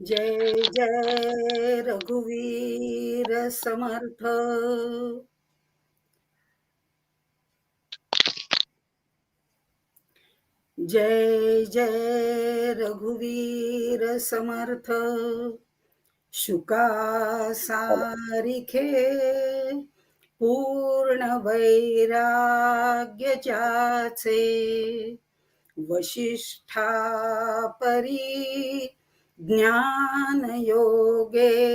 जय जय रघुवीर समर्थ. जय जय रघुवीर समर्थ. शुका सारिखे पूर्ण वैराग्य ज्याचे, वशिष्ठा परी ज्ञान योगेश्वराचे.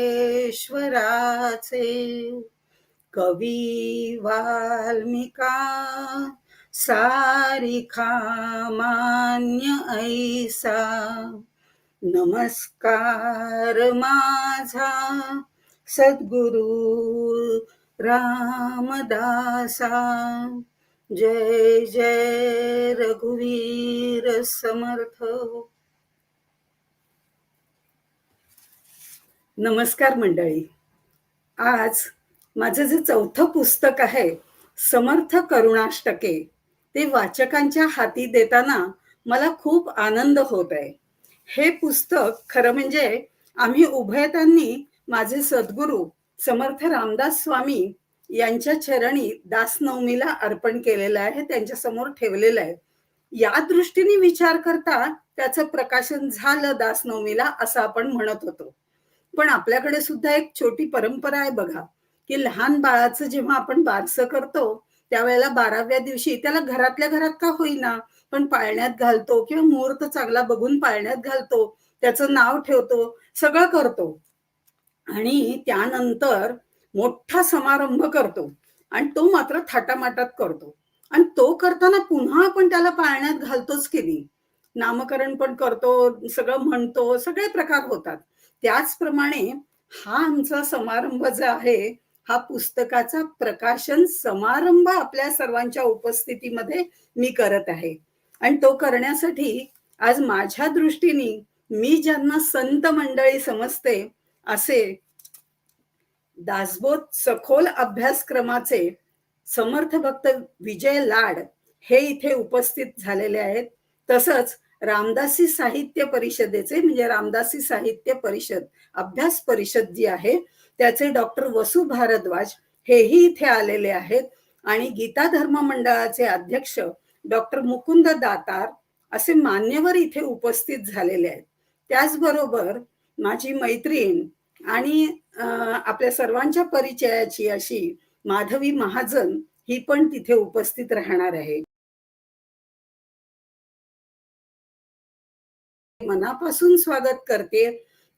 कवी वाल्मिका सारिखा मान्य ऐसा, नमस्कार माझा सद्गुरु रामदासा. जय जय रघुवीर समर्थ. नमस्कार मंडळी. आज माझं जे चौथं पुस्तक आहे समर्थ करुणाष्टके, ते वाचकांच्या हाती देताना मला खूप आनंद होत आहे. हे पुस्तक खरं म्हणजे आम्ही उभयतांनी माझे सद्गुरू समर्थ रामदास स्वामी यांच्या चरणी दासनवमीला अर्पण केलेलं आहे, त्यांच्या समोर ठेवलेलं आहे. या दृष्टीने विचार करता त्याचं प्रकाशन झालं दासनवमीला, असं आपण म्हणत होतो. पण आपल्याकडे सुद्धा एक छोटी परंपरा आहे बघा, की लहान बाळाचं जेव्हा आपण बारसं करतो त्यावेळेला 12व्या दिवशी त्याला घरातल्या घरात का होईना पण पाळण्यात घालतो, किंवा मुहूर्त चांगला बघून पाळण्यात घालतो, त्याचं नाव ठेवतो, सगळं करतो. आणि त्यानंतर मोठा समारंभ करतो आणि तो मात्र थाटामाटात करतो. आणि तो करताना पुन्हा आपण त्याला पाळण्यात घालतोच की नाही. नामकरण पण करतो, सगळं म्हणतो, सगळे प्रकार होतात. त्याचप्रमाणे हा आमचा समारंभ जो आहे, हा पुस्तकाचा प्रकाशन समारंभ आपल्या सर्वांच्या उपस्थितीमध्ये मी करत आहे. आणि तो करण्यासाठी आज माझ्या दृष्टीने मी ज्यांना संत मंडळी समजते असे दासबोध सखोल अभ्यासक्रमाचे समर्थ भक्त विजय लाड हे इथे उपस्थित झालेले आहेत. तसंच रामदासी साहित्य परिषदेचे म्हणजे रामदासी साहित्य परिषद अभ्यास परिषद जी आहे त्याचे डॉक्टर वसु भारद्वाज हेही इथे आलेले आहेत. आणि गीता धर्म मंडळाचे अध्यक्ष डॉक्टर मुकुंद दातार असे मान्यवर इथे उपस्थित झालेले आहेत. त्याचबरोबर माझी मैत्रीण आणि आपल्या सर्वांच्या परिचयाची अशी माधवी महाजन ही पण तिथे उपस्थित राहणार आहे. मनापासून स्वागत करते.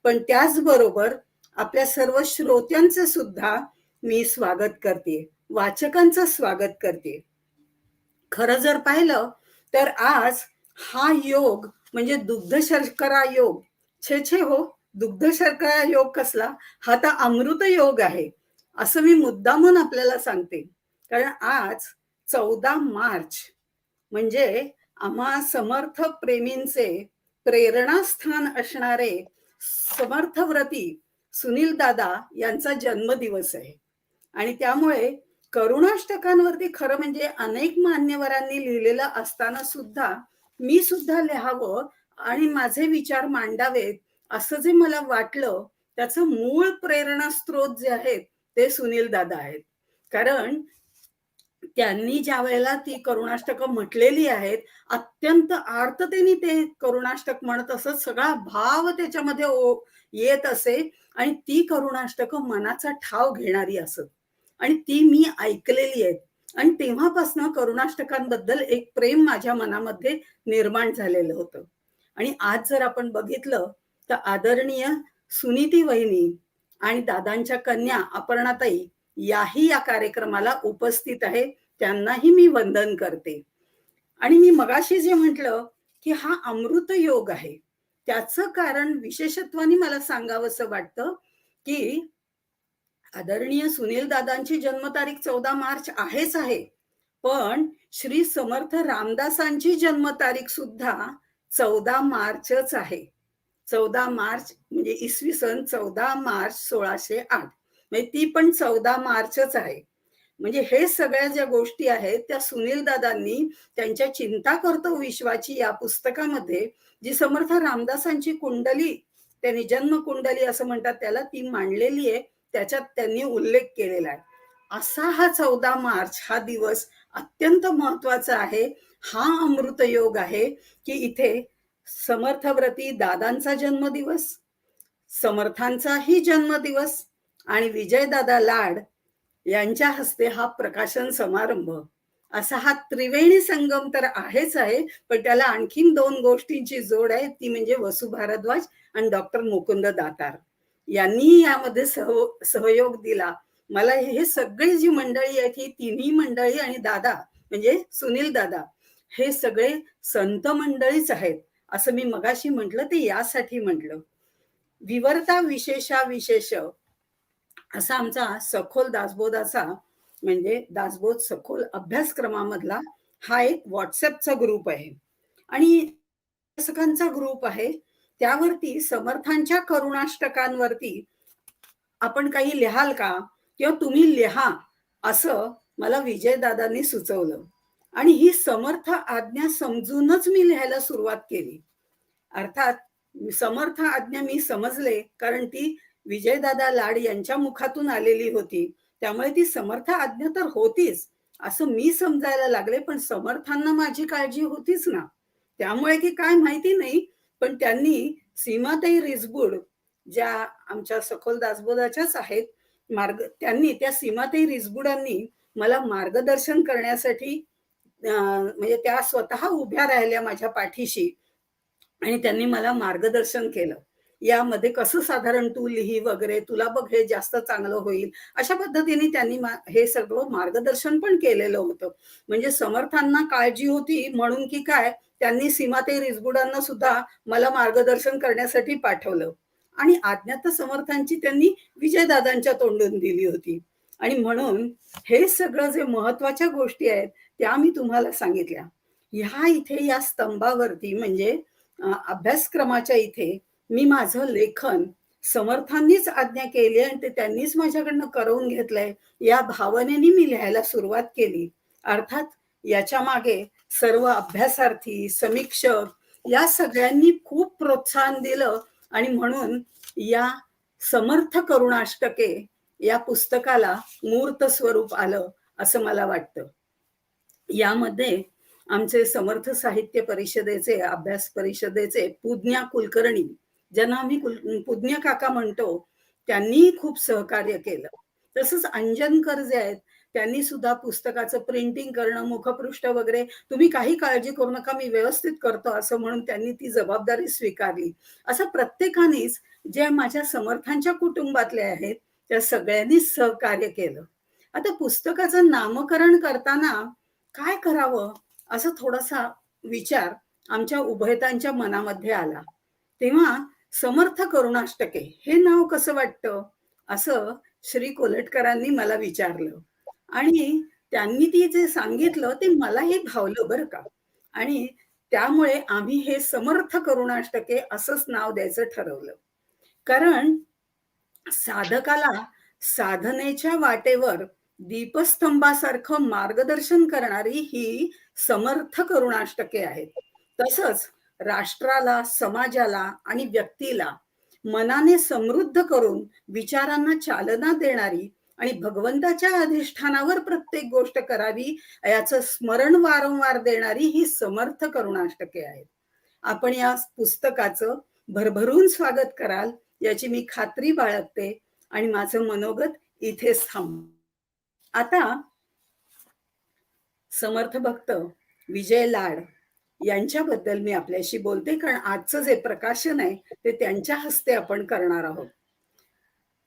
पण त्याचबरोबर आपल्या सर्व श्रोत्यांचे सुद्धा मी स्वागत करते, वाचकांचं स्वागत करते. खरं जर पाहिलं तर आज हा योग म्हणजे दुग्ध शर्करा योग, छे छे हो, दुग्ध शर्करा योग कसला, हा तर अमृत योग आहे असं मी मुद्दामून आपल्याला सांगते. कारण आज 14 मार्च म्हणजे आम्हा समर्थ प्रेमींचे प्रेरणास्थान असणारे समर्थव्रती सुनील दादा यांचा जन्मदिवस आहे. आणि त्यामुळे करुणाष्टकांवरती खरं म्हणजे अनेक मान्यवरांनी लिहिलेलं असताना सुद्धा मी सुद्धा लिहावं आणि माझे विचार मांडावेत असं जे मला वाटलं, त्याचं मूळ प्रेरणास्त्रोत जे आहेत ते सुनील दादा आहेत. कारण त्यांनी ज्या वेळेला ती करुणाष्टकं म्हटलेली आहेत, अत्यंत आर्ततेने ते करुणाष्टक म्हणत असत, सगळा भाव त्याच्यामध्ये येत असे आणि ती करुणाष्टकं मनाचा ठाव घेणारी असत. आणि ती मी ऐकलेली आहेत. आणि तेव्हापासून करुणाष्टकांबद्दल एक प्रेम माझ्या मनामध्ये निर्माण झालेलं होतं. आणि आज जर आपण बघितलं तर आदरणीय सुनीती वहिनी आणि दादांच्या कन्या अपर्णाताई याही या कार्यक्रमाला उपस्थित आहे. त्यांनाही मी वंदन करते. आणि मी मगाशी जे म्हटलं की हा अमृत योग आहे, त्याचं कारण विशेषत्वाने मला सांगावंसं वाटतं की आदरणीय सुनील दादांची जन्मतारीख 14 मार्च आहेच आहे, पण श्री समर्थ रामदासांची जन्मतारीख सुद्धा 14 मार्चच आहे. 14 मार्च म्हणजे इसवी सन 14 मार्च 1608, म्हणजे ती पण 14 मार्चच आहे. म्हणजे हे सगळ्या ज्या गोष्टी आहेत त्या सुनील दादांनी त्यांच्या चिंता करतो विश्वाची या पुस्तकामध्ये जी समर्थ रामदासांची कुंडली त्यांनी जन्मकुंडली असं म्हणतात त्याला, ती मांडलेली आहे. त्याच्यात त्यांनी उल्लेख केलेला आहे. असा हा 14 मार्च हा दिवस अत्यंत महत्वाचा आहे. हा अमृत योग आहे, की इथे समर्थव्रती दादांचा जन्मदिवस, समर्थांचाही जन्मदिवस आणि विजयदादा लाड यांच्या हस्ते हा प्रकाशन समारंभ, असा हा त्रिवेणी संगम तर आहेच आहे, पण त्याला आणखीन 2 गोष्टींची जोड आहे, ती म्हणजे वसु भारद्वाज आणि डॉक्टर मुकुंद दातार यांनी यामध्ये सहयोग दिला. मला हे सगळी जी मंडळी आहेत, ही तिन्ही मंडळी आणि दादा म्हणजे सुनील दादा, हे सगळे संत मंडळीच आहेत. असं मी मगाशी म्हटलं ते यासाठी म्हटलं. विवर्ता विशेषा विशेष असा आमचा सखोल दासबोधाचा म्हणजे दासबोध सखोल अभ्यासक्रमामधला हा एक व्हॉट्सअपचा ग्रुप आहे आणि अभ्यासकांचा ग्रुप आहे. त्यावरती समर्थांच्या करुणाष्टकांवरती आपण काही लिहाल का किंवा तुम्ही लिहा असं मला विजयदादांनी सुचवलं आणि ही समर्थ आज्ञा समजूनच मी लिहायला सुरुवात केली. अर्थात समर्थ आज्ञा मी समजले कारण ती विजयदादा लाड यांच्या मुखातून आलेली होती. त्यामुळे ती समर्थ आज्ञा तर होतीच असं मी समजायला लागले, पण समर्थांना माझी काळजी होतीच ना. त्यामुळे की काय माहिती नाही, पण त्यांनी सीमाताई रिसबूड ज्या आमच्या सखोल दासबोधाच्याच आहेत, त्यांनी त्या सीमाताई रिसबुडांनी मला मार्गदर्शन करण्यासाठी म्हणजे त्या स्वतः उभ्या राहिल्या माझ्या पाठीशी आणि त्यांनी मला मार्गदर्शन केलं. यामध्ये कसं साधारण तू लिही वगैरे, तुला बघ हे जास्त चांगलं होईल. अशा पद्धतीने त्यांनी हे सगळं मार्गदर्शन पण केलेलं होतं. म्हणजे समर्थांना काळजी होती म्हणून की काय, त्यांनी सीमाताई रिसबुडांना सुद्धा मला मार्गदर्शन करण्यासाठी पाठवलं आणि आज्ञा तर समर्थांची त्यांनी विजयदादांच्या तोंडून दिली होती आणि म्हणून हे सगळं जे महत्वाच्या गोष्टी आहेत, त्या मी तुम्हाला सांगितल्या. ह्या इथे या स्तंभावरती म्हणजे अभ्यासक्रमाच्या इथे मी माझं लेखन समर्थांनीच आज्ञा केली आणि ते त्यांनीच माझ्याकडनं करवून घेतलंय या भावनेने मी लिहायला सुरुवात केली. अर्थात याच्या मागे सर्व अभ्यासार्थी, समीक्षक या सगळ्यांनी खूप प्रोत्साहन दिलं आणि म्हणून या समर्थ करुणाष्टके या पुस्तकाला मूर्त स्वरूप आलं असं मला वाटतं. यामध्ये आमचे समर्थ साहित्य परिषदेचे, अभ्यास परिषदेचे पूज्ञा कुलकर्णी, ज्यांना आम्ही पूज्ञ काका म्हणतो, त्यांनी खूप सहकार्य केलं. तसंच अंजनकर जे आहेत, त्यांनी सुद्धा पुस्तकाचं प्रिंटिंग करणं, मुखपृष्ठ वगैरे, तुम्ही काही काळजी करू नका, मी व्यवस्थित करतो असं म्हणून त्यांनी ती जबाबदारी स्वीकारली. असं प्रत्येकानेच जे माझ्या समर्थांच्या कुटुंबातले आहेत, त्या सगळ्यांनीच सहकार्य केलं. आता पुस्तकाचं नामकरण करताना काय करावं असा थोडासा विचार आमच्या उभयतांच्या मनामध्ये आला. तेव्हा समर्थ करुणाष्टके हे नाव कसं वाटतं असं श्री कोल्हटकरांनी मला विचारलं आणि त्यांनी ती जे सांगितलं ते मलाही भावलं बरं का. आणि त्यामुळे आम्ही हे समर्थ करुणाष्टके असंच नाव द्यायचं ठरवलं. कारण साधकाला साधनेच्या वाटेवर दीपस्तंभासारखं मार्गदर्शन करणारी ही समर्थ करुणाष्टके आहेत. तसंच राष्ट्राला, समाजाला आणि व्यक्तीला मनाने समृद्ध करून विचारांना चालना देणारी आणि भगवंताच्या अधिष्ठानावर प्रत्येक गोष्ट करावी याचं स्मरण वारंवार देणारी ही समर्थ करुणाष्टके आहेत. आपण या पुस्तकाचं भरभरून स्वागत कराल याची मी खात्री बाळगते आणि माझं मनोगत इथेच थांबतो. आता समर्थ भक्त विजय लाड यांच्याबद्दल मी आपल्याशी बोलते, कारण आजचं जे प्रकाशन आहे ते त्यांच्या हस्ते आपण करणार आहोत.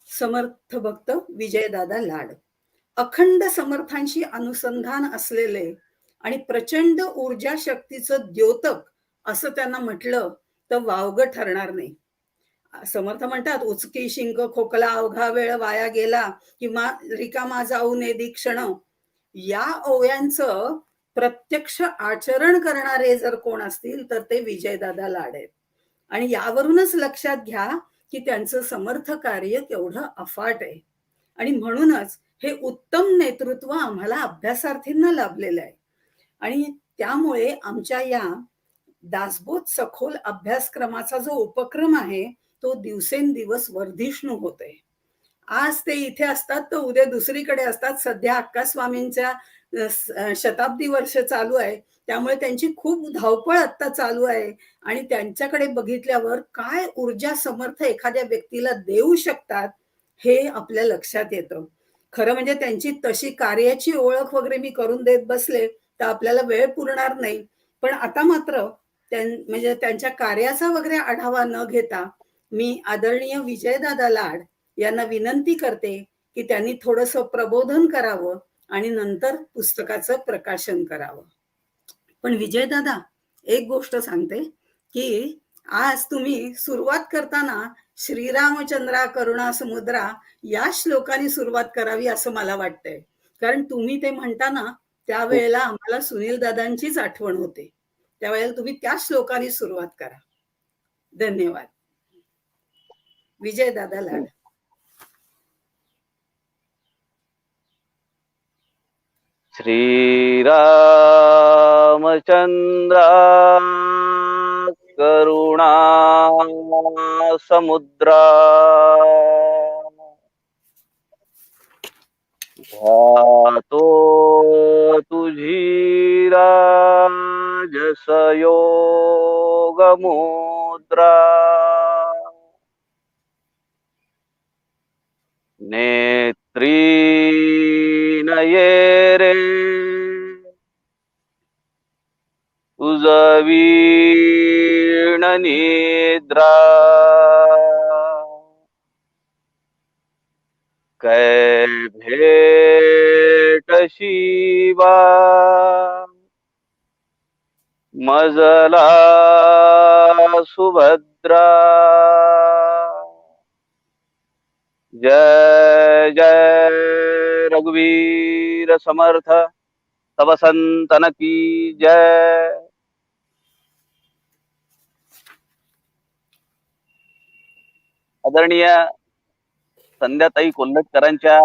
समर्थ भक्त विजयदादा लाड अखंड समर्थांशी अनुसंधान असलेले आणि प्रचंड ऊर्जा शक्तीचं द्योतक असं त्यांना म्हटलं तर वावगं ठरणार नाही. समर्थ म्हणतात, उचकी शिंक खोकला अवघा वेळ वाया गेला किंवा रिकामा जाऊ नये दीक्षण, या ओव्यांचं प्रत्यक्ष आचरण करणारे जर कोण असतील तर ते विजयदादा लाड आहेत. आणि यावरूनच लक्षात घ्या की त्यांचं समर्थ कार्य केवढं अफाट आहे आणि म्हणूनच हे उत्तम नेतृत्व आम्हाला अभ्यासार्थींना लाभलेलं आहे. आणि त्यामुळे आमच्या या दासबोध सखोल अभ्यासक्रमाचा जो उपक्रम आहे तो दिवसेंदिवस वर्धिष्णू होतोय. आज ते इथे असतात तर उद्या दुसरीकडे असतात. सध्या अक्कास्वामींच्या शताब्दी वर्ष चालू आहे. त्यामुळे त्यांची खूप धावपळ आता चालू आहे आणि त्यांच्याकडे बघितल्यावर काय ऊर्जा समर्थ एखाद्या व्यक्तीला देऊ शकतात, हे आपल्या लक्षात येतं. खरं म्हणजे त्यांची तशी कार्याची ओळख वगैरे मी करून देत बसले, तर आपल्याला वेळ पुरणार नाही. पण आता मात्र म्हणजे त्यांच्या कार्याचा वगैरे आढावा न घेता, मी आदरणीय विजयदादा लाड यांना विनंती करते, की त्यांनी थोडंसं प्रबोधन करावं आणि नंतर पुस्तकाचं प्रकाशन करावं. पण विजयदादा, एक गोष्ट सांगते, की आज तुम्ही सुरुवात करताना श्रीरामचंद्रा करुणा समुद्रा या श्लोकाने सुरुवात करावी असं मला वाटतंय. कारण तुम्ही ते म्हणताना त्यावेळेला आम्हाला सुनील दादांचीच आठवण होते. त्यावेळेला तुम्ही त्या श्लोकाने सुरुवात करा. धन्यवाद. विजयदादा लाड. श्रीरामचंद्र करुणा समुद्रा ध्यातो तुझी राजस योग मुद्रा नेत्री नये तुझ वीण निद्रा कै भेट शिवा मजला सुभद्रा जय जय रघुवीर समर्थ तव संतन की जय. आदरणीय संध्याताई कोल्हटकरांच्या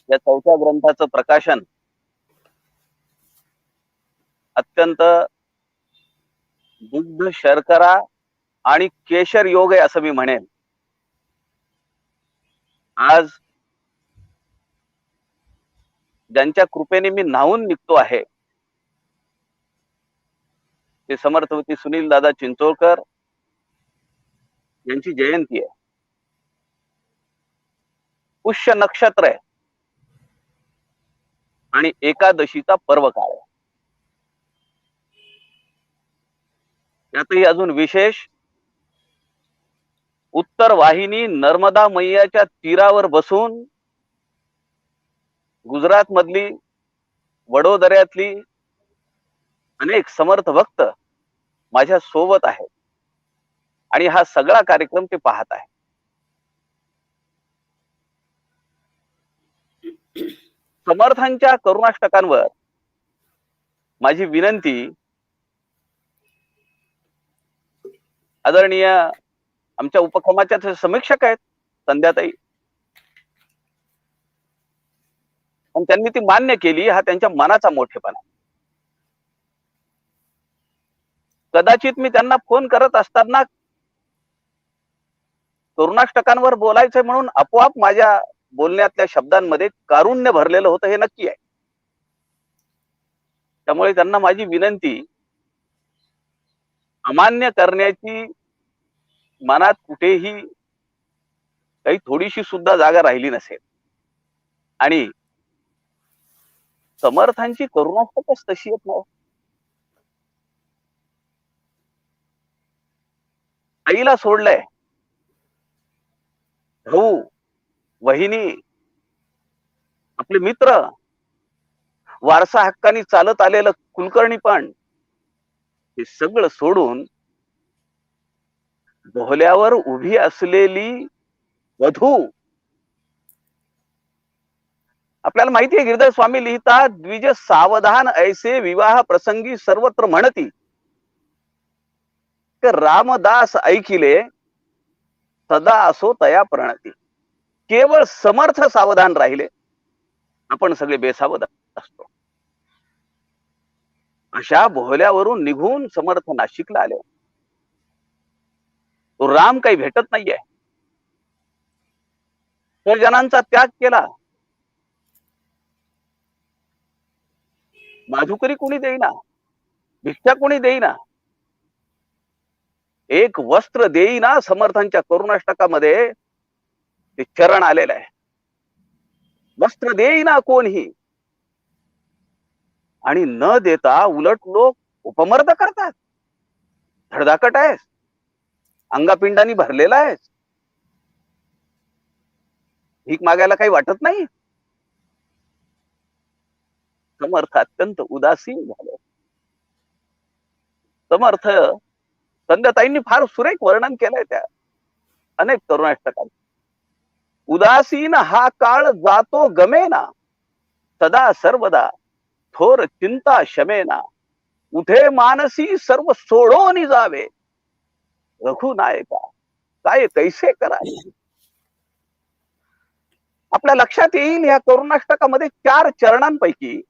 या 4थ्या ग्रंथाचं प्रकाशन अत्यंत दुग्ध शर्करा आणि केशर योग आहे असं मी म्हणेन. आज ज्यांच्या कृपेने मी न्हावून निघतो आहे ते समर्थवती सुनील दादा चिंचोळकर यांची जयंती आहे. पुष्य नक्षत्र आहे आणि एकादशीचा पर्व काळ आहे. यातही अजून विशेष उत्तर वाहिनी नर्मदा मैयाच्या तीरावर बसून गुजरात मधली वडोदऱ्यातली अनेक समर्थ भक्त माझ्या सोबत आहेत आणि हा सगळा कार्यक्रम ते पाहत आहे. समर्थांच्या करुणाष्टकांवर माझी विनंती आदरणीय आमच्या उपक्रमाच्या समीक्षक आहेत संध्याताई, पण त्यांनी ती मान्य केली. हा त्यांच्या मनाचा मोठेपणा. कदाचित मी त्यांना फोन करत असताना करुणाष्टकांवर बोलायचंय म्हणून आपोआप माझ्या बोलण्यातल्या शब्दांमध्ये कारुण्य भरलेलं होतं हे नक्की आहे. त्यामुळे त्यांना माझी विनंती अमान्य करण्याची मनात कुठेही काही थोडीशी सुद्धा जागा राहिली नसेल. आणि समर्थांची करुणाष्टकच तशी येत नाही. आईला सोडलंय, भाऊ, वहिनी, आपले मित्र, वारसा हक्कानी चालत आलेलं कुलकर्णी, पण हे सगळं सोडून बोहल्यावर उभी असलेली वधू. आपल्याला माहिती आहे गिरधर स्वामी लिहितात, द्विज सावधान ऐसे विवाह प्रसंगी सर्वत्र म्हणती, रामदास ऐकिले सदा असो तया प्रणती. केवळ समर्थ सावधान राहिले, आपण सगळे बेसावध असतो. अशा बोहल्यावरून निघून समर्थ नाशिकला आले. तो राम काही भेटत नाहीये. स्वजनांचा त्याग केला. माधुकरी कोणी देईना, भिक्षा कोणी देईना, एक वस्त्र देईना. समर्थांच्या करुणाष्टकामध्ये ते चरण आलेलं आहे. वस्त्र देईना कोणही, आणि न देता उलट लोक उपमर्द करतात. धडधाकट आहेस, अंगापिंडानी भरलेला आहेस, भीक मागायला काही वाटत नाही. समर्थ अत्यंत उदासीन झाले. समर्थ संध्याताईंनी फार सुरेख वर्णन केलंय त्या अनेक करुणाष्टकात. उदासीन हा काळ जातो गमेना, सदा सर्वदा थोर चिंता शमेना. उठे मानसी सर्व सोडून जावे, रघुनायका काय कैसे करावे. आपल्या लक्षात येईल या करुणाष्टकामध्ये 4 चरणांपैकी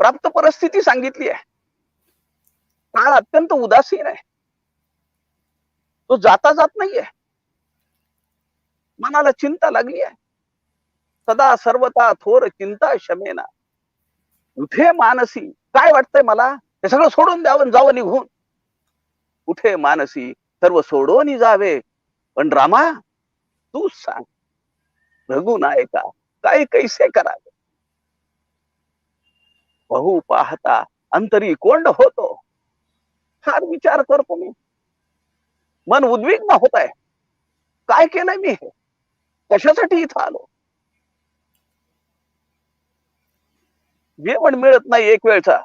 प्राप्त परिस्थिती सांगितली आहे. काळ अत्यंत उदासीन आहे, तो जाता जात नाहीये. मनाला चिंता लागली आहे. सदा सर्वता थोर चिंता शमेना. उठे मानसी, काय वाटतंय मला हे सगळं सोडून द्यावं, जावं निघून. उठे मानसी सर्व सोडून जावे, पण रामा तू सांग, रघुनायका काय कैसे करावे. बहु पाहता अंतरी कोंड होतो. फार विचार करतो मी, मन उद्विग्न होत आहे. काय केलंय मी, हे कशासाठी इथं आलो. जेवण मिळत नाही एक वेळचा,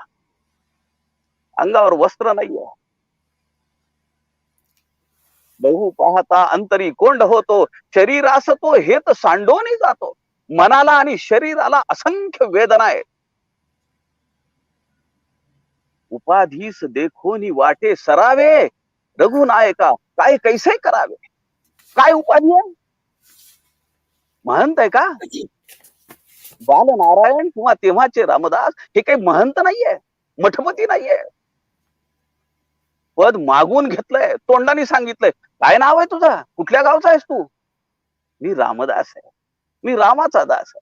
अंगावर वस्त्र नाहीये. बहु पाहता अंतरी कोंड होतो, शरीरास तो हेत सांडोनी जातो. मनाला आणि शरीराला असंख्य वेदना आहेत. उपाधीस देखोनी वाटे सरावे, रघुनायका काय कैसे करावे. काय उपाधी आहे महंत आहे का. बालनारायण किंवा तेव्हाचे रामदास हे काही महंत नाहीये, मठपती नाहीये. पद मागून घेतलंय, तोंडाने सांगितलंय. काय नाव आहे तुझं, कुठल्या गावचा आहेस तू. मी रामदास आहे, मी रामाचा दास आहे.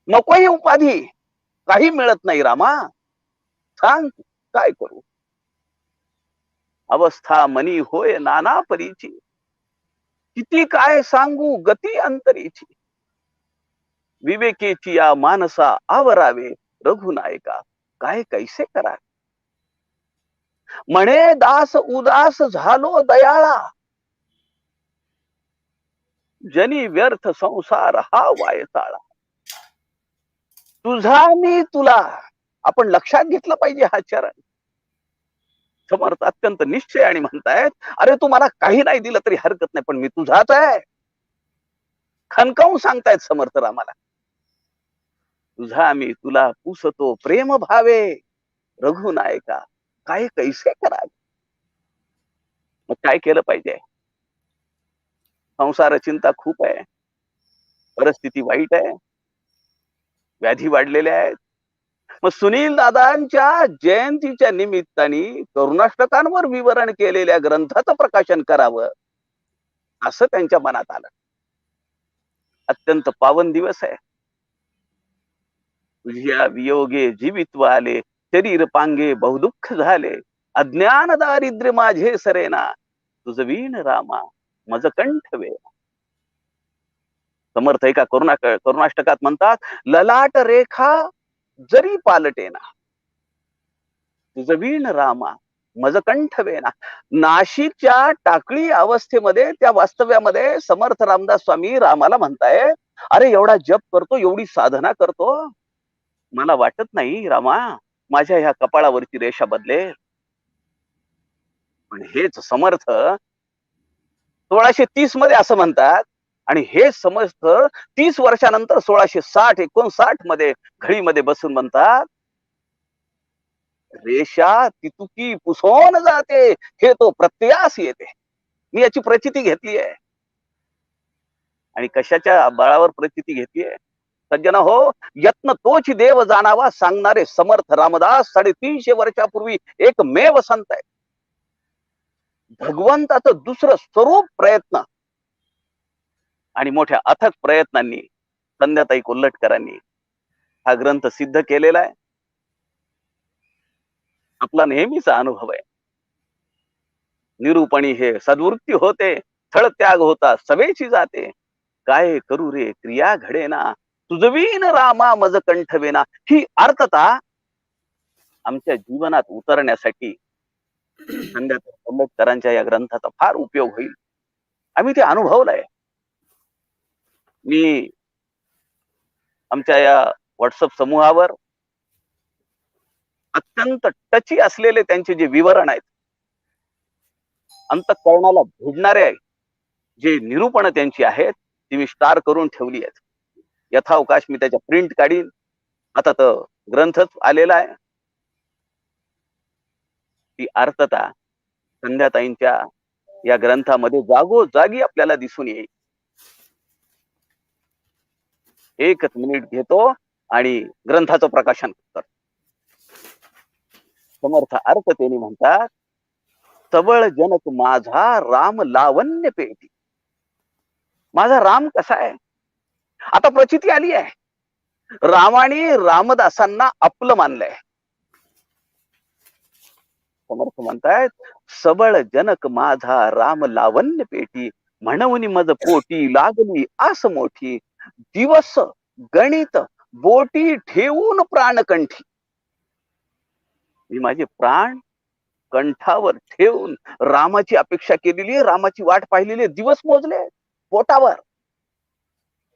नको ही उपाधी, काही मिळत नाही रामा. सांग काय करू. अवस्था मनी होय नाना परीची, किती काय सांगू गती अंतरीची. विवेकेची या मानसा आवरावे, रघुनायका काय कैसे करावे. म्हणे दास उदास झालो दयाळा, जनी व्यर्थ संसार हा वायताळा. तुझा मी तुला, आपण लक्षात घेतलं पाहिजे हा चरण. समर्थ अत्यंत निश्चय आणि म्हणतायत, अरे तू मला काही नाही दिलं तरी हरकत नाही, पण मी तुझाच आहे. खणकावून सांगतायत समर्थ रामाला. तुझा मी तुला पुसतो प्रेम भावे, रघुनायका काय कैसे करावे. मग काय केलं पाहिजे. संसार चिंता खूप आहे, परिस्थिती वाईट आहे, व्याधी वाढलेल्या आहेत. मग सुनील दादांच्या जयंतीच्या निमित्ताने करुणाष्टकांवर विवरण केलेल्या ग्रंथाचं प्रकाशन करावं असं त्यांच्या मनात आलं. अत्यंत पावन दिवस आहे. तुझ्या वियोगे जीवित्व आले, शरीर पांगे बहुदुःख झाले. अज्ञान दारिद्र्य माझे सरेना, तुझवीन रामा मज कंठ वेना. समर्थ एका करुणाष्टकात म्हणतात, ललाट रेखा जरी पालटेना, तुझवीन रामा मज कंठ वेना. नाशिकच्या टाकळी अवस्थेमध्ये त्या वास्तव्यामध्ये समर्थ रामदास स्वामी रामाला म्हणताय, अरे एवढा जप करतो, एवढी साधना करतो, मला वाटत नाही रामा माझ्या ह्या कपाळावरची रेषा बदलेल. पण हेच समर्थ 1630 मध्ये असं म्हणतात, आणि हे समर्थ 30 वर्षानंतर 1660-59 मध्ये घडीमध्ये बसून म्हणतात, रेषा तितुकी पुसोन जाते, हे तो प्रत्ययास येते. मी याची प्रचिती घेतली आहे. आणि कशाच्या बळावर प्रचिती घेतलीये. सज्जना हो, यत्न तोच देव जाणावा सांगणारे समर्थ रामदास 350 वर्षापूर्वी एकमेव संत आहे. भगवंताचं दुसरं स्वरूप प्रयत्न आणि मोठ्या अथक प्रयत्नांनी संध्याताई कोल्हटकरांनी हा ग्रंथ सिद्ध केलेला आहे. आपला नेहमीचा अनुभव आहे. निरूपणी हे सद्वृत्ती होते, स्थळ त्याग होता सवेची जाते. काय करू रे क्रिया घडेना, तुझवीन रामा मज कंठवेना. ही अर्थता आमच्या जीवनात उतरण्यासाठी संध्याताई कोल्हटकरांच्या या ग्रंथाचा फार उपयोग होईल. आम्ही ते अनुभवलंय. मी आमच्या या व्हॉट्सअप समूहावर अत्यंत टची असलेले त्यांचे जे विवरण आहेत, अंतःकरणाला भिडणारे आहे, जे निरूपण त्यांची आहेत ती मी स्टार करून ठेवली आहेत. यथावकाश मी त्याच्या प्रिंट काढीन. आता तर ग्रंथच आलेला आहे. ती अर्थता संध्याताईंच्या या ग्रंथामध्ये जागोजागी आपल्याला दिसून येईल. एकच मिनिट घेतो आणि ग्रंथाचं प्रकाशन करतो. समर्थ अर्थ त्यांनी म्हणतात, सबळ जनक माझा राम लावण्य पेटी. माझा राम कसा आहे? आता प्रचिती आली आहे. रामाने रामदासांना आपलं मानलंय. समर्थ म्हणतायत, सबळ जनक माझा राम लावण्य पेटी, म्हणून मज पोटी लागली आस मोठी, दिवस गणित बोटी ठेवून प्राणकंठी. मी माझे प्राण कंठावर ठेवून रामाची अपेक्षा केलेली आहे, रामाची वाट पाहिलेली आहे. दिवस मोजले पोटावर,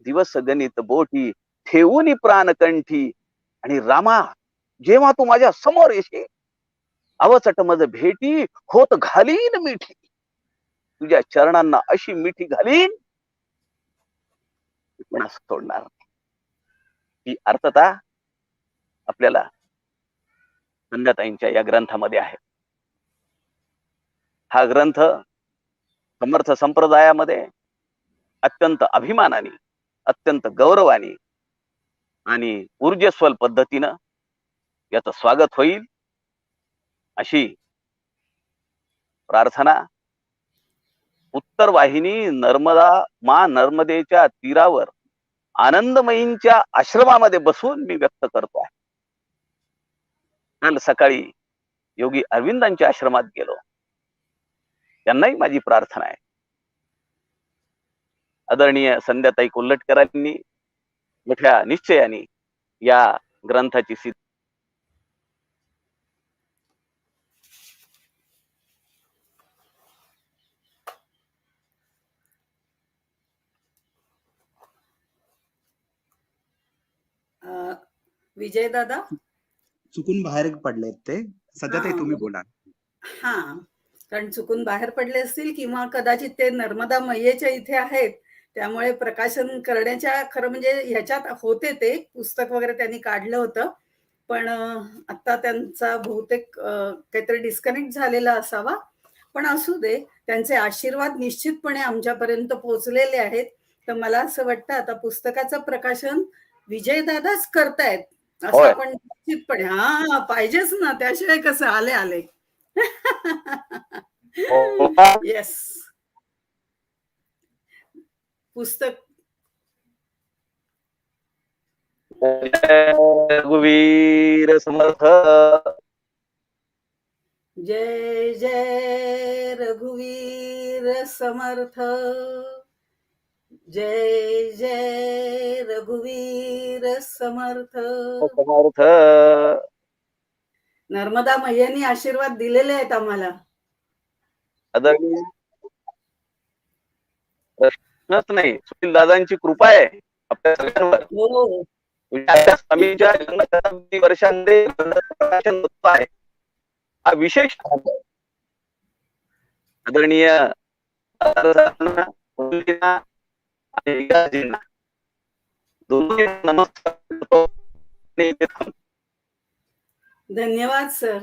दिवस गणित बोटी ठेवून प्राणकंठी. आणि रामा, जेव्हा तू माझ्या समोर येशील, अवचट मज भेटी होत घालीन मिठी. तुझ्या चरणांना अशी मिठी घालीन कोणास सोडणार नाही. ही अर्थता आपल्याला संध्याताईंच्या या ग्रंथामध्ये आहे. हा ग्रंथ समर्थ संप्रदायामध्ये अत्यंत अभिमानाने, अत्यंत गौरवाने आणि ऊर्जेस्वल पद्धतीनं याचं स्वागत होईल अशी प्रार्थना उत्तर वाहिनी नर्मदेच्या तीरावर आनंदमयींच्या आश्रमामध्ये बसून मी व्यक्त करतो आहे. काल सकाळी योगी अरविंदांच्या आश्रमात गेलो. त्यांनाही माझी प्रार्थना आहे. आदरणीय संध्याताई कोल्हटकरांनी मोठ्या निश्चयाने या ग्रंथाची सिद्ध विजय दादा चुकून बाहेर पडलेत ते. सध्या ते तुम्ही बोला. हा, कारण चुकून बाहेर पडले असतील किंवा कदाचित ते नर्मदा मैयेच्या इथे आहेत, त्यामुळे प्रकाशन करण्याच्या, खरं म्हणजे ह्याच्यात होते ते पुस्तक वगैरे त्यांनी काढलं होतं, पण आता त्यांचा बहुतेक काहीतरी डिस्कनेक्ट झालेला असावा. पण असू दे, त्यांचे आशीर्वाद निश्चितपणे आमच्यापर्यंत पोहोचलेले आहेत. तर मला असं वाटतं आता पुस्तकाचं प्रकाशन विजयदादाच करतायत असं आपण निश्चितपणे, हा पाहिजेच ना, त्याशिवाय कसं आले आले. येस, पुस्तक रघुवीर समर्थ. जय जय रघुवीर समर्थ. जय जय रघुवीर समर्थ. समर्थ नर्मदा मैयांनी आशीर्वाद दिलेले आहेत आम्हाला. आदरणीय प्रश्नच नाही, सुनील दादांची कृपा आहे आपल्या सगळ्यांवर. हो, स्वामींच्या जन्मशताब्दी वर्षांमध्ये प्रकाशन होत आहे. हा विशेष आदरणीय नमस्कार. धन्यवाद सर,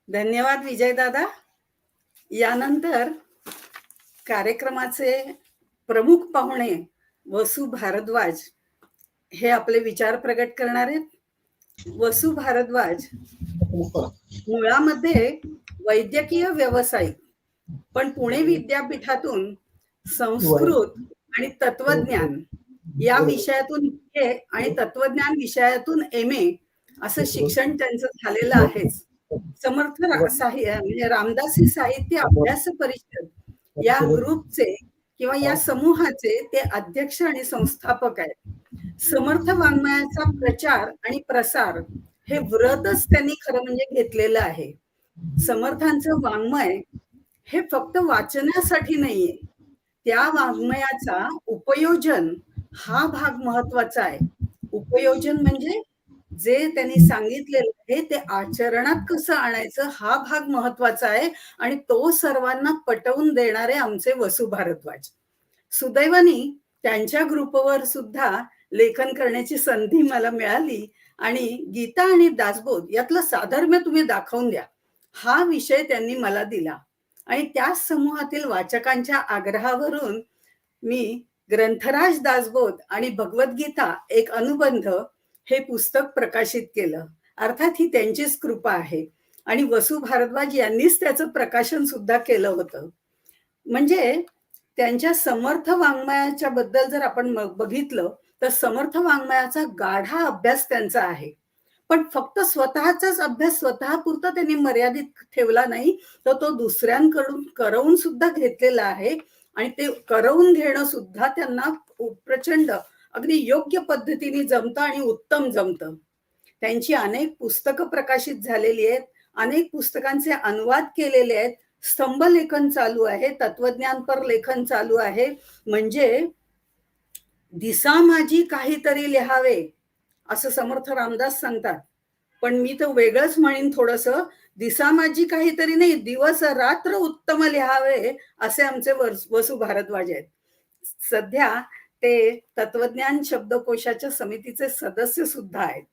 धन्यवाद विजय दादा. यानंतर कार्यक्रमाचे प्रमुख पाहुणे वसु भारद्वाज हे आपले विचार प्रकट करणार आहेत. वसु भारद्वाज मुळामध्ये वैद्यकीय व्यावसायिक, पण पुणे विद्यापीठातून संस्कृत आणि तत्वज्ञान या विषयातून BA आणि तत्वज्ञान विषयातून MA असं शिक्षण त्यांचं झालेलं आहेच. समर्थ म्हणजे रामदासी साहित्य अभ्यास परिषद या ग्रुपचे किंवा या समूहाचे ते अध्यक्ष आणि संस्थापक आहेत. समर्थ वाङ्मयाचा प्रचार आणि प्रसार हे व्रतच त्यांनी खरं म्हणजे घेतलेलं आहे. समर्थांचं वाङ्मय हे फक्त वाचण्यासाठी नाहीये, त्या वाङ्मयाचा उपयोजन हा भाग महत्वाचा आहे. उपयोजन म्हणजे जे त्यांनी सांगितलेलं आहे ते आचरणात कसं आणायचं हा भाग महत्वाचा आहे, आणि तो सर्वांना पटवून देणारे आमचे वसु भारद्वाज. सुदैवाने त्यांच्या ग्रुपवर सुद्धा लेखन करण्याची संधी मला मिळाली, आणि गीता आणि दासबोध यातलं साधर्म्य तुम्ही दाखवून द्या हा विषय त्यांनी मला दिला. आणि त्या समूहातील वाचकांच्या आग्रहावरून मी ग्रंथराज दासबोध आणि भगवद्गीता एक अनुबंध हे पुस्तक प्रकाशित केलं. अर्थात ही त्यांचीच कृपा आहे, आणि वसु भारद्वाज यांनीच त्याचं प्रकाशन सुद्धा केलं होतं. म्हणजे त्यांच्या समर्थ वाङ्मयाच्या बद्दल जर आपण बघितलं तर समर्थ वाङ्मयाचा गाढा अभ्यास त्यांचा आहे, पण फक्त स्वतःचाच अभ्यास स्वतःपुरता त्यांनी मर्यादित ठेवला नाही, तर तो दुसऱ्यांकडून करवून सुद्धा घेतलेला आहे, आणि ते करवून घेणं सुद्धा त्यांना प्रचंड अगदी योग्य पद्धतीने जमतं आणि उत्तम जमतं. त्यांची अनेक पुस्तकं प्रकाशित झालेली आहेत, अनेक पुस्तकांचे अनुवाद केलेले आहेत, स्तंभ लेखन चालू आहे, तत्वज्ञानपर लेखन चालू आहे. म्हणजे दिसा माझी काहीतरी लिहावे असं समर्थ रामदास सांगतात, पण मी तर वेगळंच म्हणेन थोडंसं, दिसा माझी काहीतरी नाही, दिवस रात्र उत्तम लिहावे असे आमचे वसु भारद्वाज आहेत. सध्या ते तत्वज्ञान शब्दकोशाच्या समितीचे सदस्य सुद्धा आहेत,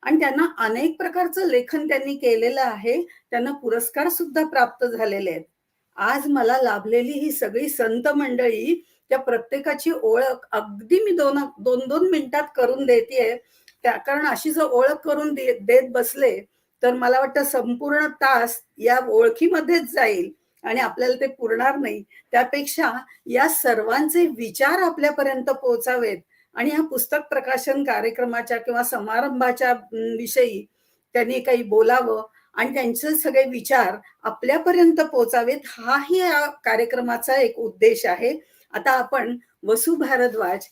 आणि त्यांना अनेक प्रकारचं लेखन त्यांनी केलेलं आहे. त्यांना पुरस्कार सुद्धा प्राप्त झालेले आहेत. आज मला लाभलेली ही सगळी संत मंडळी, त्या प्रत्येकाची ओळख अगदी मी दोन मिनिटात करून देतेय. त्या कारण अशी जर ओळख करून देत बसले तर मला वाटतं संपूर्ण तास या ओळखीमध्येच जाईल आणि आपल्याला ते पुरणार नाही. त्यापेक्षा या सर्वांचे विचार आपल्यापर्यंत पोहोचावेत, आणि ह्या पुस्तक प्रकाशन कार्यक्रमाच्या किंवा समारंभाच्या विषयी त्यांनी काही बोलावं आणि त्यांचे सगळे विचार आपल्यापर्यंत पोहोचावेत, हाही या कार्यक्रमाचा एक उद्देश आहे. आता आपण वसु भारद्वाज,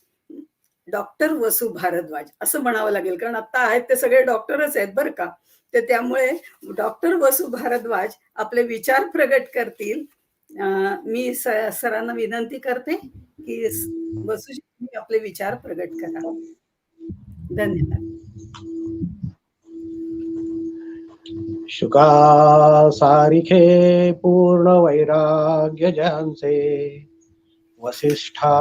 डॉक्टर वसु भारद्वाज असं म्हणावं लागेल, कारण आता आहेत ते सगळे डॉक्टरच आहेत बरं का, तर त्यामुळे डॉक्टर वसु भारद्वाज आपले विचार प्रगट करतील. मी सरांना विनंती करते की वसुजी तुम्ही आपले विचार प्रगट करा. धन्यवाद. शुका सारिखे पूर्ण वैराग्य ज्यांचे, वसिष्ठा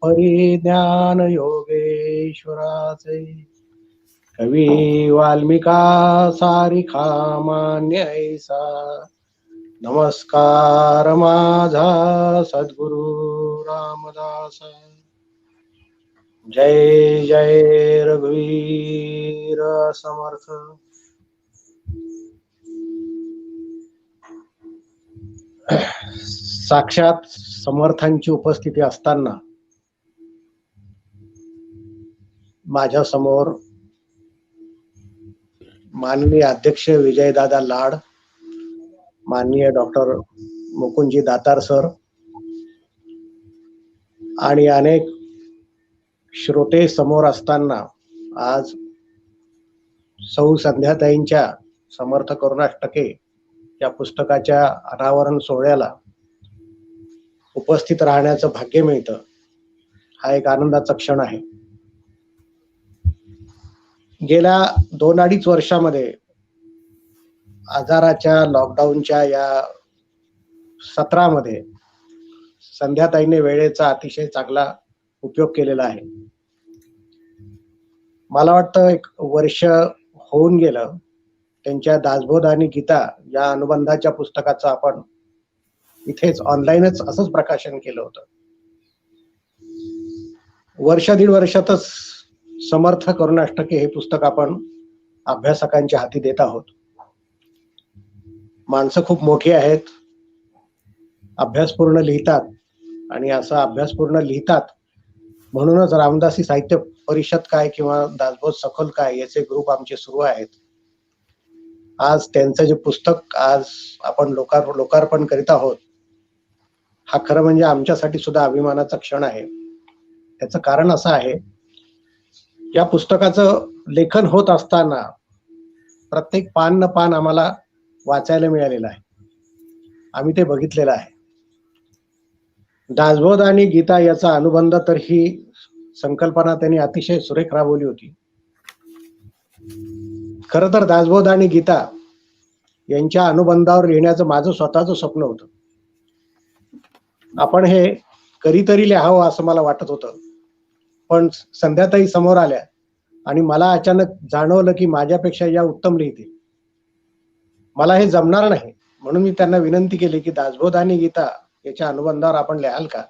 परिज्ञान योगेश्वराचे, कवी वाल्मिका सारिखा मान्य ऐसा, नमस्कार माझा सद्गुरु रामदास. जय जय रघुवीर समर्थ. साक्षात समर्थांची उपस्थिती असताना माझ्या समोर माननीय अध्यक्ष विजयदादा लाड, माननीय डॉक्टर मुकुंदजी दातार सर आणि अनेक श्रोते समोर असताना आज सौ संध्याताईंच्या समर्थ करुणाष्टके या पुस्तकाच्या अनावरण सोहळ्याला उपस्थित राहण्याचं भाग्य मिळतं. हा एक आनंदाचा क्षण आहे. गेल्या 2-2.5 वर्षामध्ये आजाराच्या लॉकडाऊनच्या या सत्रामध्ये संध्याताईने वेळेचा अतिशय चांगला उपयोग केलेला आहे. मला वाटतं 1 वर्ष होऊन गेलं त्यांच्या दासबोध आणि गीता या अनुबंधाच्या पुस्तकाचं आपण इथेच ऑनलाईनच असंच प्रकाशन केलं होतं. 1-1.5 वर्षातच समर्थ करुणाष्टके हे पुस्तक आपण अभ्यासकांच्या हाती देत आहोत. माणसं खूप मोठी आहेत, अभ्यासपूर्ण लिहितात आणि असं अभ्यासपूर्ण लिहितात म्हणूनच रामदासी साहित्य परिषद काय किंवा दासबोध सखोल काय याचे ग्रुप आमचे सुरू आहेत. आज त्यांचं जे पुस्तक आज आपण लोकार्पण करीत आहोत, हा खरं म्हणजे आमच्यासाठी सुद्धा अभिमानाचा क्षण आहे. त्याचं कारण असं आहे, या पुस्तकाचं लेखन होत असताना प्रत्येक पान न पान आम्हाला वाचायला मिळालेलं आहे. आम्ही ते बघितलेलं आहे. दासबोध आणि गीता याचा अनुबंध तर ही संकल्पना त्यांनी अतिशय सुरेख राबवली होती. खरं तर दासबोध आणि गीता यांच्या अनुबंधावर लिहिण्याचं माझं स्वतःचं स्वप्न होतं. आपण हे कधीतरी लिहावं असं मला वाटत होतं, पण संध्याताई समोर आल्या आणि मला अचानक जाणवलं की माझ्यापेक्षा या उत्तम लिहितील. मला हे जमणार नाही, म्हणून मी त्यांना विनंती केली की दासबोध आणि गीता याच्या अनुबंधावर आपण लिहाल का?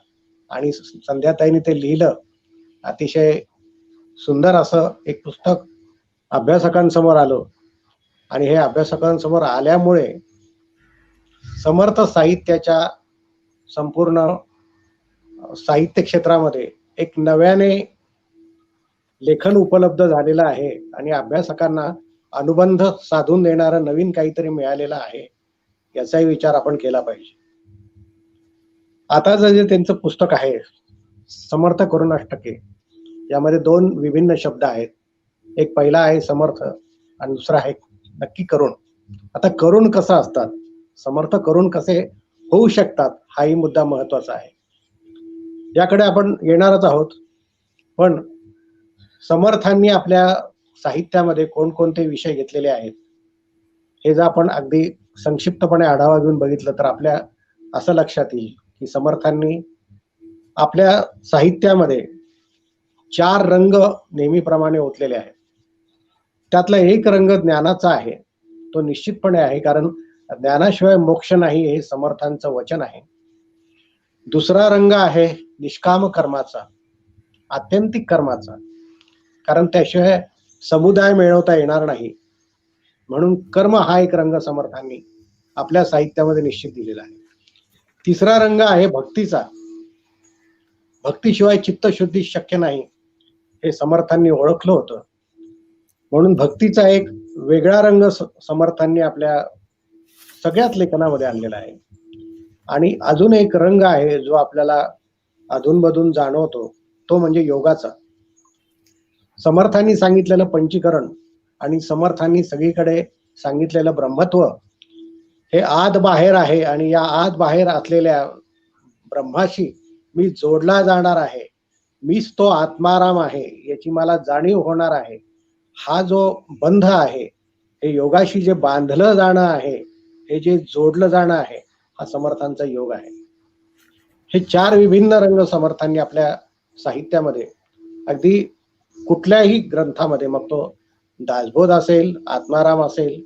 आणि संध्याताईने ते लिहिलं. अतिशय सुंदर असं एक पुस्तक अभ्यासकांसमोर आलं आणि हे अभ्यासकांसमोर आल्यामुळे समर्थ साहित्याच्या संपूर्ण साहित्य क्षेत्रामध्ये एक नव्याने लेखन उपलब्ध झालेलं आहे आणि अभ्यासकांना अनुबंध साधून देणारं नवीन काहीतरी मिळालेलं आहे, याचाही विचार आपण केला पाहिजे. आता जे त्यांचं पुस्तक आहे समर्थ करुणाष्टके, यामध्ये 2 विभिन्न शब्द आहेत. एक पहिला आहे समर्थ आणि दुसरा आहे नक्की करुण. आता करुण कसं असतात, समर्थ करुण कसे होऊ शकतात, हाही मुद्दा महत्वाचा आहे. याकडे आपण येणारच आहोत. पण समर्थांनी आपल्या साहित्यामध्ये कोणकोणते विषय घेतलेले आहेत हे जर आपण अगदी संक्षिप्तपणे आढावा घेऊन बघितलं तर आपल्या असं लक्षात येईल की समर्थांनी आपल्या साहित्यामध्ये 4 रंग नेहमीप्रमाणे ओतलेले आहेत. त्यातला एक रंग ज्ञानाचा आहे, तो निश्चितपणे आहे, कारण ज्ञानाशिवाय मोक्ष नाही हे समर्थांचं वचन आहे. दुसरा रंग आहे निष्काम कर्माचा, आत्यंतिक कर्माचा, कारण त्याशिवाय समुदाय मिळवता येणार नाही. म्हणून कर्म हा एक रंग समर्थांनी आपल्या साहित्यामध्ये निश्चित दिलेला आहे. तिसरा रंग आहे भक्तीचा. भक्तीशिवाय चित्तशुद्धी शक्य नाही हे समर्थांनी ओळखलं होतं. म्हणून भक्तीचा एक वेगळा रंग समर्थांनी आपल्या सगळ्याच लेखनामध्ये आणलेला आहे. आणि अजून एक रंग आहे जो आपल्याला अधूनमधून जाणवतो, तो म्हणजे योगाचा. समर्थांनी सांगितलेलं पंचीकरण आणि समर्थांनी सगळीकडे सांगितलेलं ब्रह्मत्व हे आत बाहेर आहे आणि या आत बाहेर असलेल्या ब्रह्माशी मी जोडला जाणार आहे, मीच तो आत्माराम आहे याची मला जाणीव होणार आहे. हा जो बंध आहे, हे योगाशी जे बांधलं जाणं आहे, हे जे जोडलं जाणं आहे, हा समर्थांचा योग आहे. हे 4 विभिन्न रंग समर्थांनी आपल्या साहित्यामध्ये अगदी कुठल्याही ग्रंथामध्ये, मग तो दासबोध असेल, आत्माराम असेल,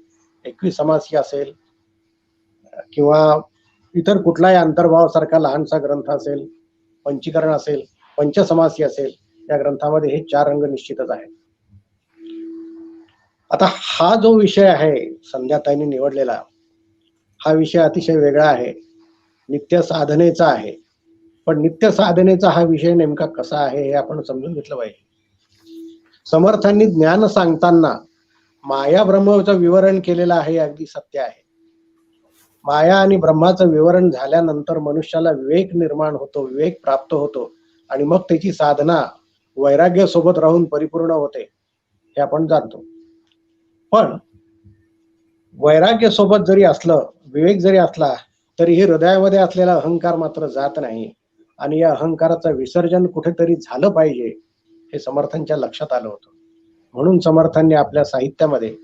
21 समासी असेल किंवा इतर कुठलाही अंतर्भाव सारखा लहानसा ग्रंथ असेल, पंचीकरण असेल, पंचसमासी असेल, या ग्रंथामध्ये हे 4 रंग निश्चितच आहेत. आता हा जो विषय आहे संध्याताईंनी निवडलेला, हा विषय अतिशय वेगळा आहे, नित्य साधनेचा आहे. पण नित्य साधनेचा हा विषय नेमका कसा आहे हे आपण समजून घेतलं पाहिजे. समर्थांनी ज्ञान सांगताना माया ब्रह्माचं विवरण केलेलं आहे, अगदी सत्य आहे. माया आणि ब्रह्माचं विवरण झाल्यानंतर मनुष्याला विवेक निर्माण होतो, विवेक प्राप्त होतो आणि मग त्याची साधना वैराग्य सोबत राहून परिपूर्ण होते, हे आपण जाणतो. पण वैराग्य सोबत जरी असलं, विवेक जरी असला, तरी हे हृदयामध्ये असलेला अहंकार मात्र जात नाही आणि या अहंकाराचं विसर्जन कुठेतरी झालं पाहिजे हे समर्थांच्या लक्षात आलं होतं. म्हणून समर्थांनी आपल्या साहित्यामध्ये,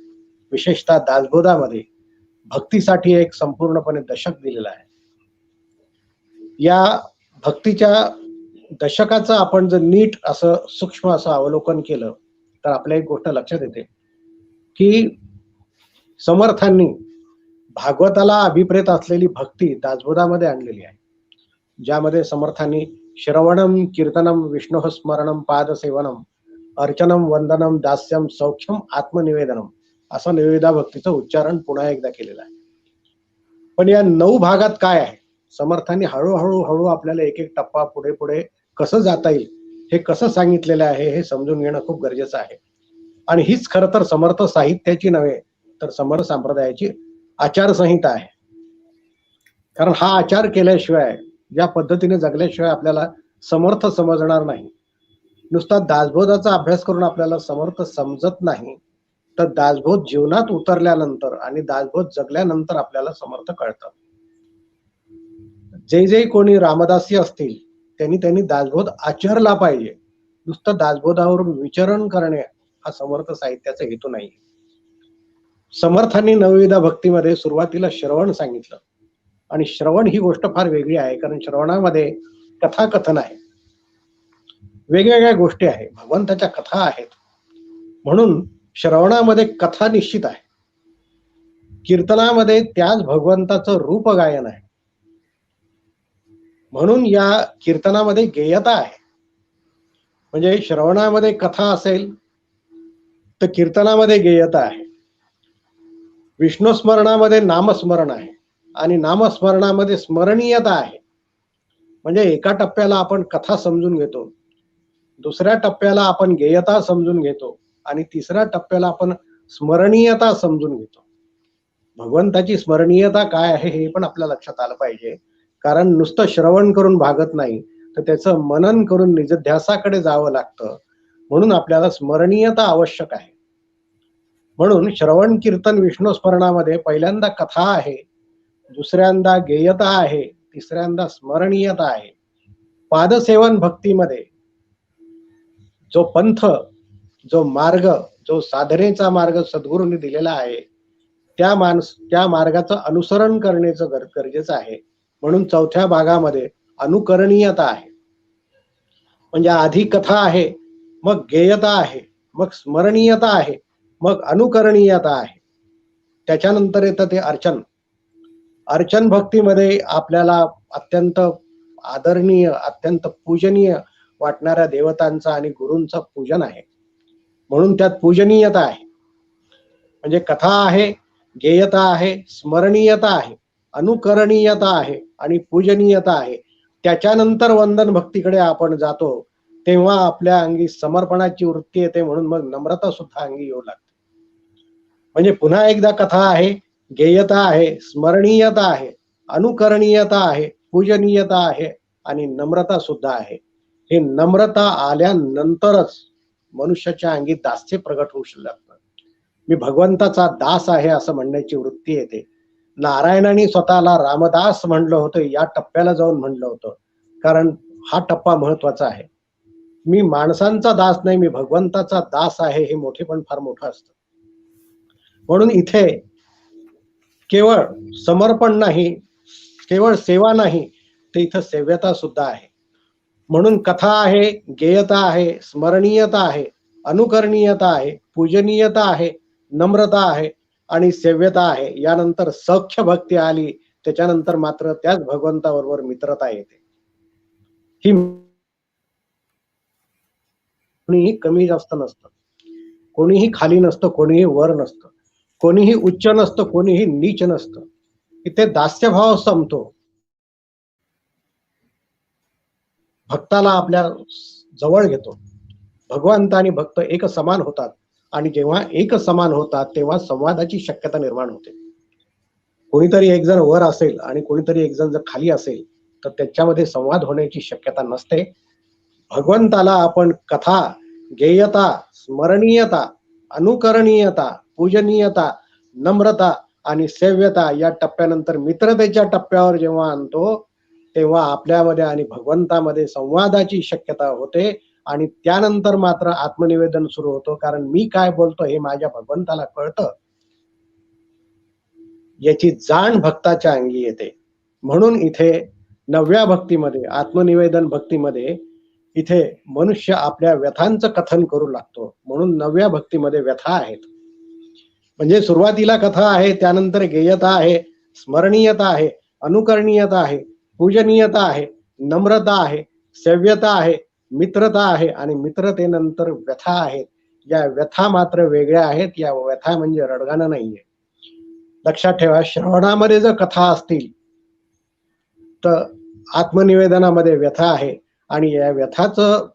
विशेषतः दासबोधामध्ये, भक्तीसाठी एक संपूर्णपणे दशक दिलेलं आहे. या भक्तीच्या दशकाचं आपण जर नीट असं सूक्ष्म असं अवलोकन केलं तर आपल्या एक गोष्ट लक्षात येते की समर्थांनी भागवताला अभिप्रेत असलेली भक्ती दासबोधामध्ये आणलेली आहे, ज्यामध्ये समर्थांनी श्रवणम कीर्तनम विष्णु स्मरणम पादसेवनम अर्चनम वंदनम दास्यम सौख्यम आत्मनिवेदनम असं निवेदा भक्तीचं उच्चारण पुन्हा एकदा केलेलं आहे. पण या 9 भागात काय आहे, समर्थांनी हळूहळू आपल्याला एक एक टप्पा पुढे पुढे कसं जाता येईल हे कसं सांगितलेलं आहे हे समजून घेणं खूप गरजेचं आहे. आणि हीच खरं तर समर्थ साहित्याची नव्हे तर समर्थ संप्रदायाची आचारसंहिता आहे. कारण हा आचार केल्याशिवाय, या पद्धतीने जगल्याशिवाय आपल्याला समर्थ समजणार नाही. नुसता दासबोधाचा अभ्यास करून आपल्याला समर्थ समजत नाही, तर दासबोध जीवनात उतरल्यानंतर आणि दासबोध जगल्यानंतर आपल्याला समर्थ कळतं. जे कोणी रामदासी असतील त्यांनी दासबोध आचरला पाहिजे. नुसतं दासबोधावरून विचरण करणे हा समर्थ साहित्याचा हेतू नाही. समर्थांनी नवविधा भक्तीमध्ये सुरुवातीला श्रवण सांगितलं, आणि श्रवण ही गोष्ट फार वेगळी आहे, कारण श्रवणामध्ये कथाकथन आहे, वेगवेगळ्या गोष्टी आहेत, भगवंताच्या कथा आहेत. म्हणून श्रवणामध्ये कथा निश्चित आहे, कीर्तनामध्ये त्याच भगवंताचं रूप गायन आहे. म्हणून या कीर्तनामध्ये गेयता आहे. म्हणजे श्रवणामध्ये कथा असेल तर कीर्तनामध्ये गेयता आहे. विष्णू स्मरणामध्ये नामस्मरण आहे आणि नामस्मरणामध्ये स्मरणीयता आहे. म्हणजे एका टप्प्याला आपण कथा समजून घेतो, दुसऱ्या टप्प्याला आपण गेयता समजून घेतो आणि तिसऱ्या टप्प्याला आपण स्मरणीयता समजून घेतो. भगवंताची स्मरणीयता काय आहे हे पण आपल्या लक्षात आलं पाहिजे. कारण नुसतं श्रवण करून भागत नाही, तर त्याचं मनन करून निजध्यासाकडे जावं लागतं. म्हणून आपल्याला स्मरणीयता आवश्यक आहे. म्हणून श्रवण कीर्तन विष्णू स्मरणामध्ये पहिल्यांदा कथा आहे, दुसऱ्यांदा गेयता आहे, तिसऱ्यांदा स्मरणीयता आहे. पादसेवन भक्तीमध्ये जो पंथ, जो मार्ग, जो साधनेचा मार्ग सद्गुरूंनी दिलेला आहे, त्या मार्गाचं अनुसरण करण्याचं गरजेचं आहे. म्हणून चौथ्या भागामध्ये अनुकरणीयता आहे. म्हणजे आधी कथा आहे, मग गेयता आहे, मग स्मरणीयता आहे, मग अनुकरणीयता आहे. त्याच्यानंतर येतं ते अर्चन. अर्चन भक्तीमध्ये आपल्याला अत्यंत आदरणीय, अत्यंत पूजनीय वाटणाऱ्या देवतांचं आणि गुरूंचं पूजन आहे. म्हणून त्यात पूजनीयता आहे. म्हणजे कथा आहे, गेयता आहे, स्मरणीयता आहे, अनुकरणीयता आहे आणि पूजनीयता आहे. त्याच्यानंतर वंदन भक्तीकडे आपण जातो, तेव्हा आपल्या अंगी समर्पणाची वृत्ती येते. म्हणून मग नम्रता सुद्धा अंगी येऊ लागते. म्हणजे पुन्हा एकदा कथा आहे, गेयता आहे, स्मरणीयता आहे, अनुकरणीयता आहे, पूजनीयता आहे आणि नम्रता सुद्धा आहे. हे नम्रता आल्यानंतरच मनुष्याच्या अंगी दास्य प्रगट होऊ लागतं. मी भगवंताचा दास आहे असं म्हणण्याची वृत्ती येते. नारायणाने स्वतःला रामदास म्हणलं होतं, या टप्प्याला जाऊन म्हणलं होतं, कारण हा टप्पा महत्वाचा आहे. मी माणसांचा दास नाही, मी भगवंताचा दास आहे, हे मोठे पण फार मोठं असतं. म्हणून इथे केवळ समर्पण नाही, केवळ सेवा नाही, तर इथं सेव्यता सुद्धा आहे. म्हणून कथा आहे, गेयता आहे, स्मरणीयता आहे, अनुकरणीयता आहे, पूजनीयता आहे, नम्रता आहे आणि सेव्यता आहे. यानंतर सख्य भक्ती आली, त्याच्यानंतर मात्र त्याच भगवंताबरोबर मित्रता येते. ही कोणीही कमी जास्त नसतं, कोणीही खाली नसतं, कोणीही वर नसतं, कोणीही उच्च नसतं, कोणीही नीच नसतं. इथे दास्यभाव संपतो. भक्ताला आपल्या जवळ घेतो. भगवंत आणि भक्त एक समान होतात आणि जेव्हा एक समान होतात तेव्हा संवादाची शक्यता निर्माण होते. कोणीतरी एक जण वर असेल आणि कोणीतरी एक जण जर खाली असेल तर त्याच्यामध्ये संवाद होण्याची शक्यता नसते. भगवंताला आपण कथा, गेयता, स्मरणीयता, अनुकरणीयता, पूजनीयता, नम्रता आणि सेव्यता या टप्प्यानंतर मित्रतेच्या टप्प्यावर जेव्हा आणतो, तेव्हा आपल्यामध्ये आणि भगवंतामध्ये संवादाची शक्यता होते आणि त्यानंतर मात्र आत्मनिवेदन सुरू होतो. कारण मी काय बोलतो हे माझ्या भगवंताला कळतं, याची जाण भक्ताच्या अंगी येते. म्हणून इथे 9व्या भक्तीमध्ये, आत्मनिवेदन भक्तीमध्ये, इथे मनुष्य आपल्या व्यथांचं कथन करू लागतो. म्हणून 9व्या भक्तीमध्ये व्यथा आहेत. म्हणजे सुरुवातीला कथा आहे, त्यानंतर गेयता आहे, स्मरणीयता आहे, अनुकरणीयता आहे, पूजनीयता आहे, नम्रता आहे, सेव्यता आहे, मित्रता आहे आणि मित्रतेनंतर व्यथा आहेत. या व्यथा मात्र वेगळ्या आहेत. या व्यथा म्हणजे रडगाणं नाहीये. लक्षात ठेवा, श्रवणामध्ये जर कथा असतील तर आत्मनिवेदनामध्ये व्यथा आहे, आणि या व्यथाचं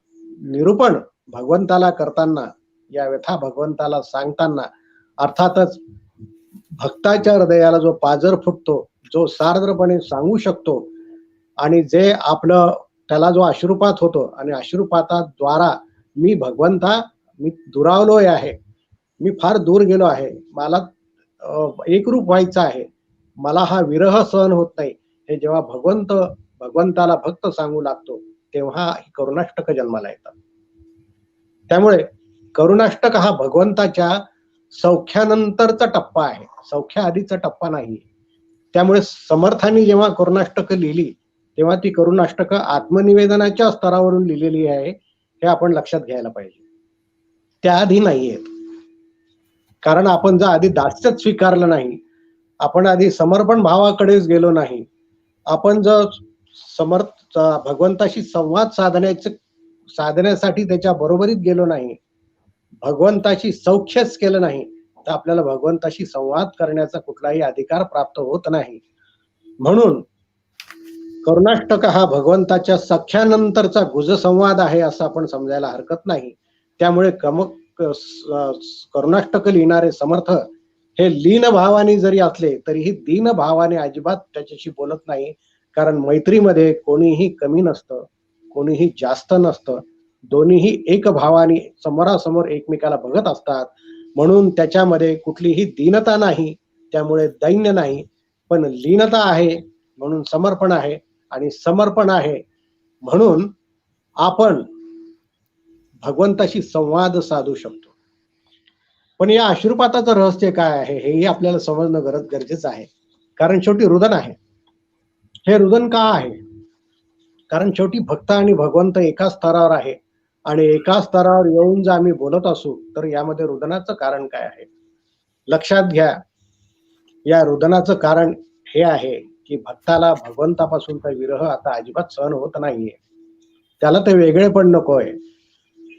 निरूपण भगवंताला करताना, या व्यथा भगवंताला सांगताना अर्थातच भक्ताच्या हृदयाला जो पाजर फुटतो, जो सार्द्रपणे सांगू शकतो, आणि जे आपलं त्याला जो अश्रुपात होतो, आणि अश्रुपाताद्वारा मी भगवंता, मी दुरावलोय आहे, मी फार दूर गेलो आहे, मला एकरूप व्हायचं आहे, मला हा विरह सहन होत नाही, हे जेव्हा भगवंताला भक्त सांगू लागतो तेव्हा करुणाष्टक जन्माला येतात. त्यामुळे करुणाष्टक हा भगवंताच्या सौख्यानंतरचा टप्पा आहे, सौख्या आधीचा टप्पा नाही. त्यामुळे समर्थांनी जेव्हा करुणाष्टक लिहिली तेव्हा ती करुणाष्टक आत्मनिवेदनाच्या स्तरावरून लिहिलेली आहे, हे आपण लक्षात घ्यायला पाहिजे. त्याआधी नाहीयेत. कारण आपण जर आधी दास्यच स्वीकारलं नाही, आपण आधी समर्पण भावाकडेच गेलो नाही, आपण जर भगवंताशी संवाद साधण्यासाठी त्याच्या बरोबरीत गेलो नाही, भगवंताशी सौख्यच केलं नाही, तर आपल्याला भगवंताशी संवाद करण्याचा कुठलाही अधिकार प्राप्त होत नाही. म्हणून करुणाष्टक हा भगवंताच्या सख्यानंतरचा गुजसंवाद आहे असं आपण समजायला हरकत नाही. त्यामुळे करुणाष्टक लिहिणारे समर्थ हे लीन भावाने जरी असले तरीही दीन भावाने अजिबात त्याच्याशी बोलत नाही. कारण मैत्रीमध्ये कोणीही कमी नसतं, कोणीही जास्त नसतं, दोन्हीही एक भावाने समोरासमोर एकमेकाला बघत असतात. म्हणून त्याच्यामध्ये कुठलीही दीनता नाही, त्यामुळे दैन्य नाही, पण लीनता आहे म्हणून समर्पण आहे, आणि समर्पण आहे म्हणून आपण भगवंताशी संवाद साधू शकतो. पण या अश्रुपाताचं रहस्य काय आहे हेही आपल्याला समजणं गरजेचं आहे. कारण शेवटी रुदन आहे. हे रुदन का आहे? कारण शेवटी भक्त आणि भगवंत एका स्तरावर आहे, आणि एका स्तरावर येऊन जर आम्ही बोलत असू तर यामध्ये रुदनाचं कारण काय आहे? लक्षात घ्या, या रुदनाचं कारण हे आहे की भक्ताला भगवंतापासूनचा विरह आता अजिबात सहन होत नाहीये. त्याला ते वेगळे पण नकोय.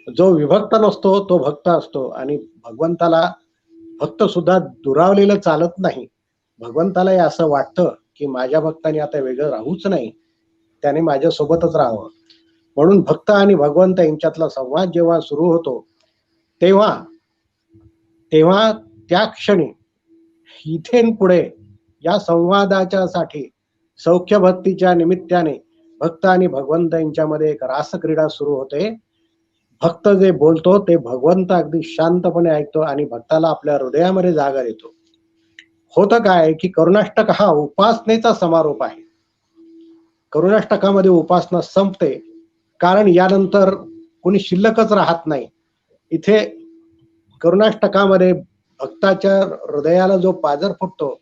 जो विभक्त नसतो तो भक्त असतो, आणि भगवंताला भक्त सुद्धा दुरावलेलं चालत नाही. भगवंतालाही असं वाटतं की माझ्या भक्ताने आता वेगळं राहूच नाही, त्याने माझ्या सोबतच राहावं. म्हणून भक्त आणि भगवंत यांच्यातला संवाद जेव्हा सुरू होतो तेव्हा त्या क्षणी इथेन पुढे या संवादाच्या साठी सौख्य भक्तीच्या निमित्ताने भक्त आणि भगवंत यांच्यामध्ये एक रासक्रीडा सुरू होते. भक्त जे बोलतो ते भगवंत अगदी शांतपणे ऐकतो, आणि भक्ताला आपल्या हृदयामध्ये जागा देतो. होतं काय की करुणाष्टक हा उपासनेचा समारोप आहे. करुणाष्टकामध्ये उपासना संपते, कारण यानंतर कोणी शिल्लकच राहत नाही. इथे करुणाष्टकामध्ये भक्ताच्या हृदयाला जो पाजर फुटतो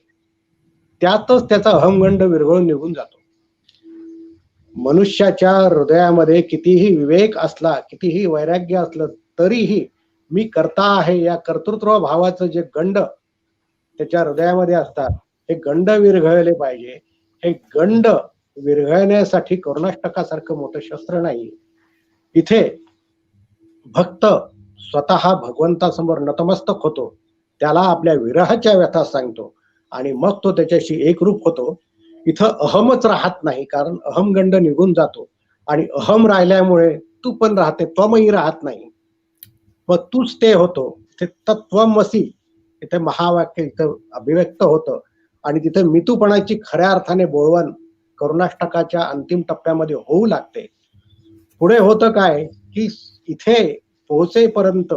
त्यातच त्याचा अहंगंड विरघळून निघून जातो. मनुष्याच्या हृदयामध्ये कितीही विवेक असला, कितीही वैराग्य असलं, तरीही मी कर्ता आहे या कर्तृत्व भावाचं जे गंड त्याच्या हृदयामध्ये असतात, हे गंड विरघळले पाहिजे. हे गंड विरघळण्यासाठी करुणाष्टकासारखं मोठं शस्त्र नाही. इथे भक्त स्वतः भगवंतासमोर नतमस्तक होतो, त्याला आपल्या विरहाच्या व्यथा सांगतो, आणि मग तो त्याच्याशी एकरूप होतो. इथं अहमच राहत नाही, कारण अहमगंड निघून जातो, आणि अहम राहिल्यामुळे तू पण राहते, त्वमही राहत नाही, मग तूच ते होतो. ते तत्वमसी इथे महावाक्य इथं अभिव्यक्त होतं, आणि तिथे मितूपणाची खऱ्या अर्थाने बोळवण करुणाष्टकाच्या अंतिम टप्प्यामध्ये होऊ लागते. पुढे होतं काय की इथे पोहोचेपर्यंत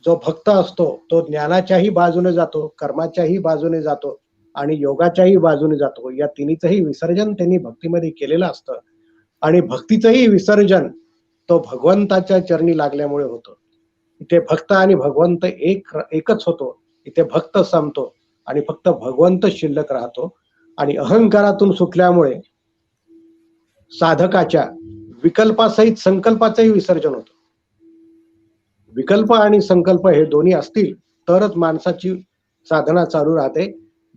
जो भक्त असतो तो ज्ञानाच्याही बाजूने जातो, कर्माच्याही बाजूने जातो, आणि योगाच्याही बाजूने जातो. या तिन्हीचंही विसर्जन त्यांनी भक्तीमध्ये केलेलं असतं, आणि भक्तीचंही विसर्जन तो भगवंताच्या चरणी लागल्यामुळे होतं. इथे भक्त आणि भगवंत एकच होतो. इथे भक्त संपतो आणि फक्त भगवंत शिल्लक राहतो, आणि अहंकारातून सुटल्यामुळे साधकाच्या विकल्पासहित संकल्पाचंही विसर्जन होतं. विकल्प आणि संकल्प हे दोन्ही असतील तरच माणसाची साधना चालू राहते.